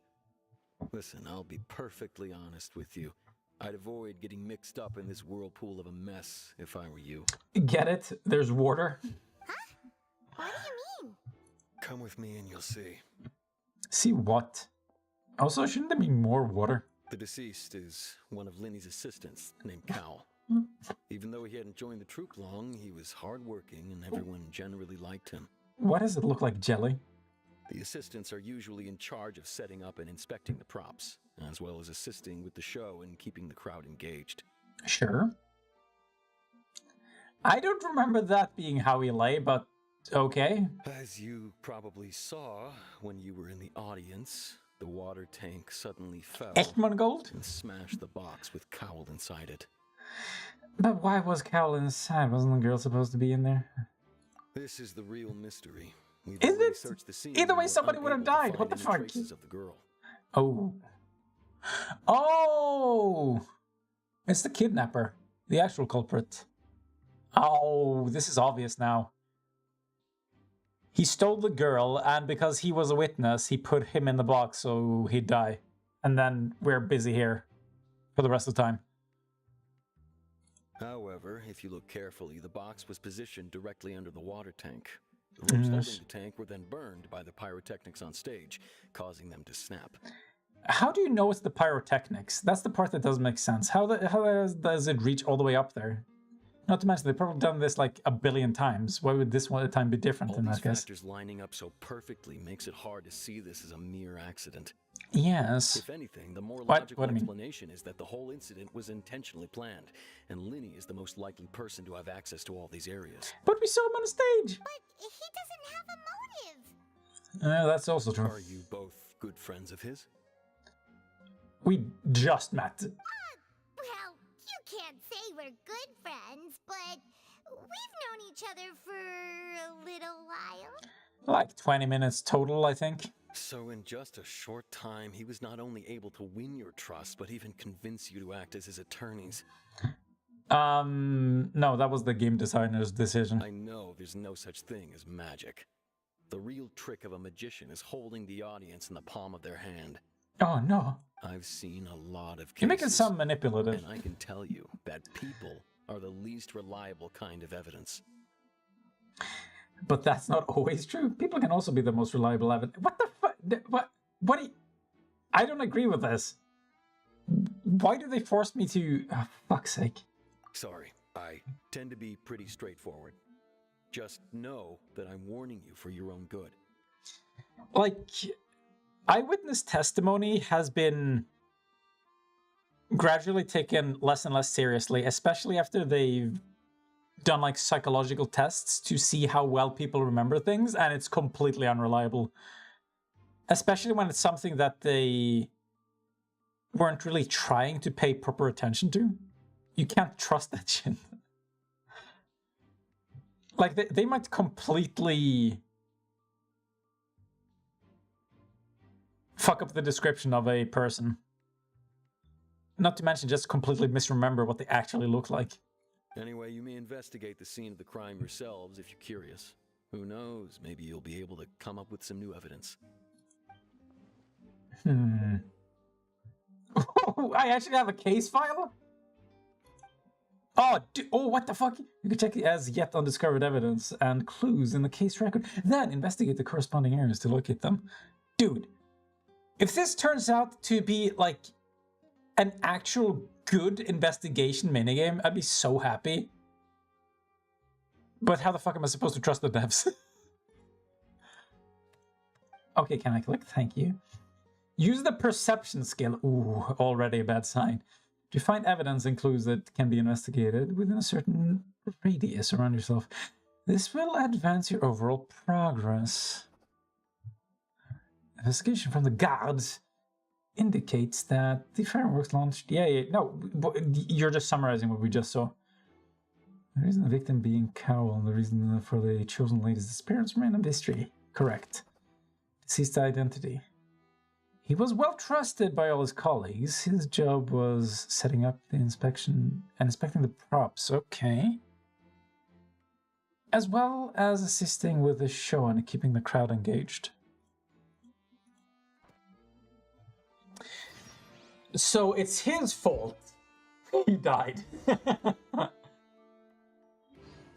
Listen, I'll be perfectly honest with you. I'd avoid getting mixed up in this whirlpool of a mess if I were you. Get it? There's water. What do you mean? Come with me and you'll see. See what? Also, shouldn't there be more water? The deceased is one of Linny's assistants named Cal. Even though he hadn't joined the troupe long, he was hardworking and everyone generally liked him. Why does it look like jelly? The assistants are usually in charge of setting up and inspecting the props, as well as assisting with the show and keeping the crowd engaged. Sure. I don't remember that being how he lay, but okay. As you probably saw when you were in the audience, the water tank suddenly fell Ekmangold? and smashed the box with Cowl inside it. But why was Cowl inside? Wasn't the girl supposed to be in there? This is the real mystery. We've Is already it? searched the scene Either and way, we're somebody would have unable to died. What the find any fuck? traces of the girl. Oh. Oh! It's the kidnapper. The actual culprit. Oh, this is obvious now. He stole the girl, and because he was a witness, he put him in the box so he'd die. And then we're busy here for the rest of the time. However, if you look carefully, the box was positioned directly under the water tank. The ropes holding the tank were then burned by the pyrotechnics on stage, causing them to snap. How do you know it's the pyrotechnics? That's the part that doesn't make sense. How does it reach all the way up there? Not to mention, they've probably done this like a billion times. Why would this one time be different in All that these case? factors lining up so perfectly makes it hard to see this as a mere accident. Yes. If anything, the more What logical do you mean? explanation is that the whole incident was intentionally planned, and Linny is the most likely person to have access to all these areas. But we saw him on stage. But he doesn't have a motive. That's also true. Are you both good friends of his? We just met. Well, you can't say we're good friends, but we've known each other for a little while. Like 20 minutes total, I think. So in just a short time, he was not only able to win your trust, but even convince you to act as his attorneys. No, that was the game designer's decision. I know there's no such thing as magic. The real trick of a magician is holding the audience in the palm of their hand. Oh, no. I've seen a lot of cases. You're making it sound manipulative. And I can tell you that people are the least reliable kind of evidence. But that's not always true. People can also be the most reliable evidence. What the fuck? What do you... I don't agree with this. Why do they force me to... Oh, fuck's sake. Sorry, I tend to be pretty straightforward. Just know that I'm warning you for your own good. Like, eyewitness testimony has been gradually taken less and less seriously, especially after they've done like psychological tests to see how well people remember things, and it's completely unreliable. Especially when it's something that they weren't really trying to pay proper attention to. You can't trust that shit. Like, they might completely fuck up the description of a person. Not to mention just completely misremember what they actually look like. Anyway, you may investigate the scene of the crime yourselves if you're curious. Who knows, maybe you'll be able to come up with some new evidence. Oh, I actually have a case file? Oh, what the fuck? You can check the as yet undiscovered evidence and clues in the case record, then investigate the corresponding areas to locate them. Dude, if this turns out to be like an actual good investigation minigame, I'd be so happy. But how the fuck am I supposed to trust the devs? Okay, can I click? Thank you. Use the perception skill. Ooh, already a bad sign. To find evidence and clues that can be investigated within a certain radius around yourself. This will advance your overall progress. Investigation from the guards indicates that the fireworks launched... Yeah, no, you're just summarizing what we just saw. The reason the victim being Carol and the reason for the chosen lady's disappearance remain a mystery. Correct. Deceased identity. He was well trusted by all his colleagues. His job was setting up the inspection and inspecting the props. Okay. As well as assisting with the show and keeping the crowd engaged. So it's his fault he died.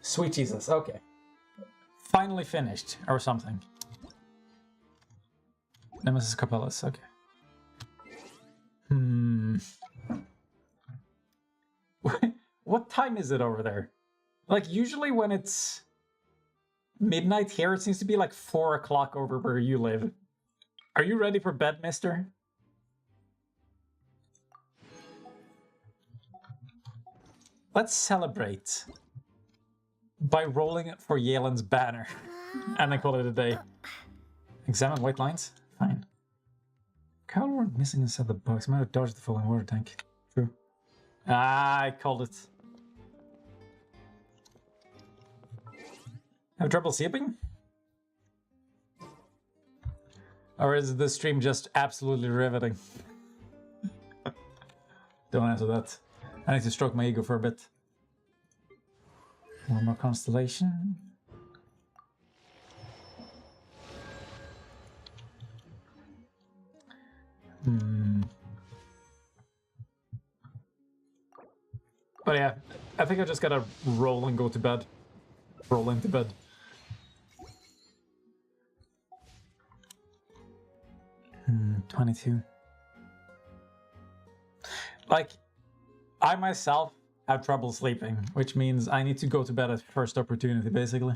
Sweet Jesus. Okay. Finally finished or something. Nemesis Capellas, okay. What time is it over there? Like, usually when it's midnight here, it seems to be like 4 o'clock over where you live. Are you ready for bed, mister? Let's celebrate by rolling it for Yelen's banner and then call it a day. Examine white lines? Fine. Carl weren't missing inside the box. Might have dodged the falling water tank. True. Ah, I called it. Have trouble sleeping? Or is the stream just absolutely riveting? Don't answer that. I need to stroke my ego for a bit. One more constellation. But yeah, I think I just gotta roll and go to bed. Roll into bed. — 22. Like, I myself have trouble sleeping, which means I need to go to bed at first opportunity, basically.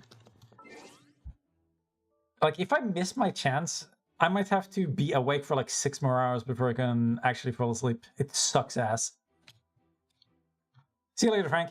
Like, if I miss my chance, I might have to be awake for like 6 more hours before I can actually fall asleep. It sucks ass. See you later, Frank.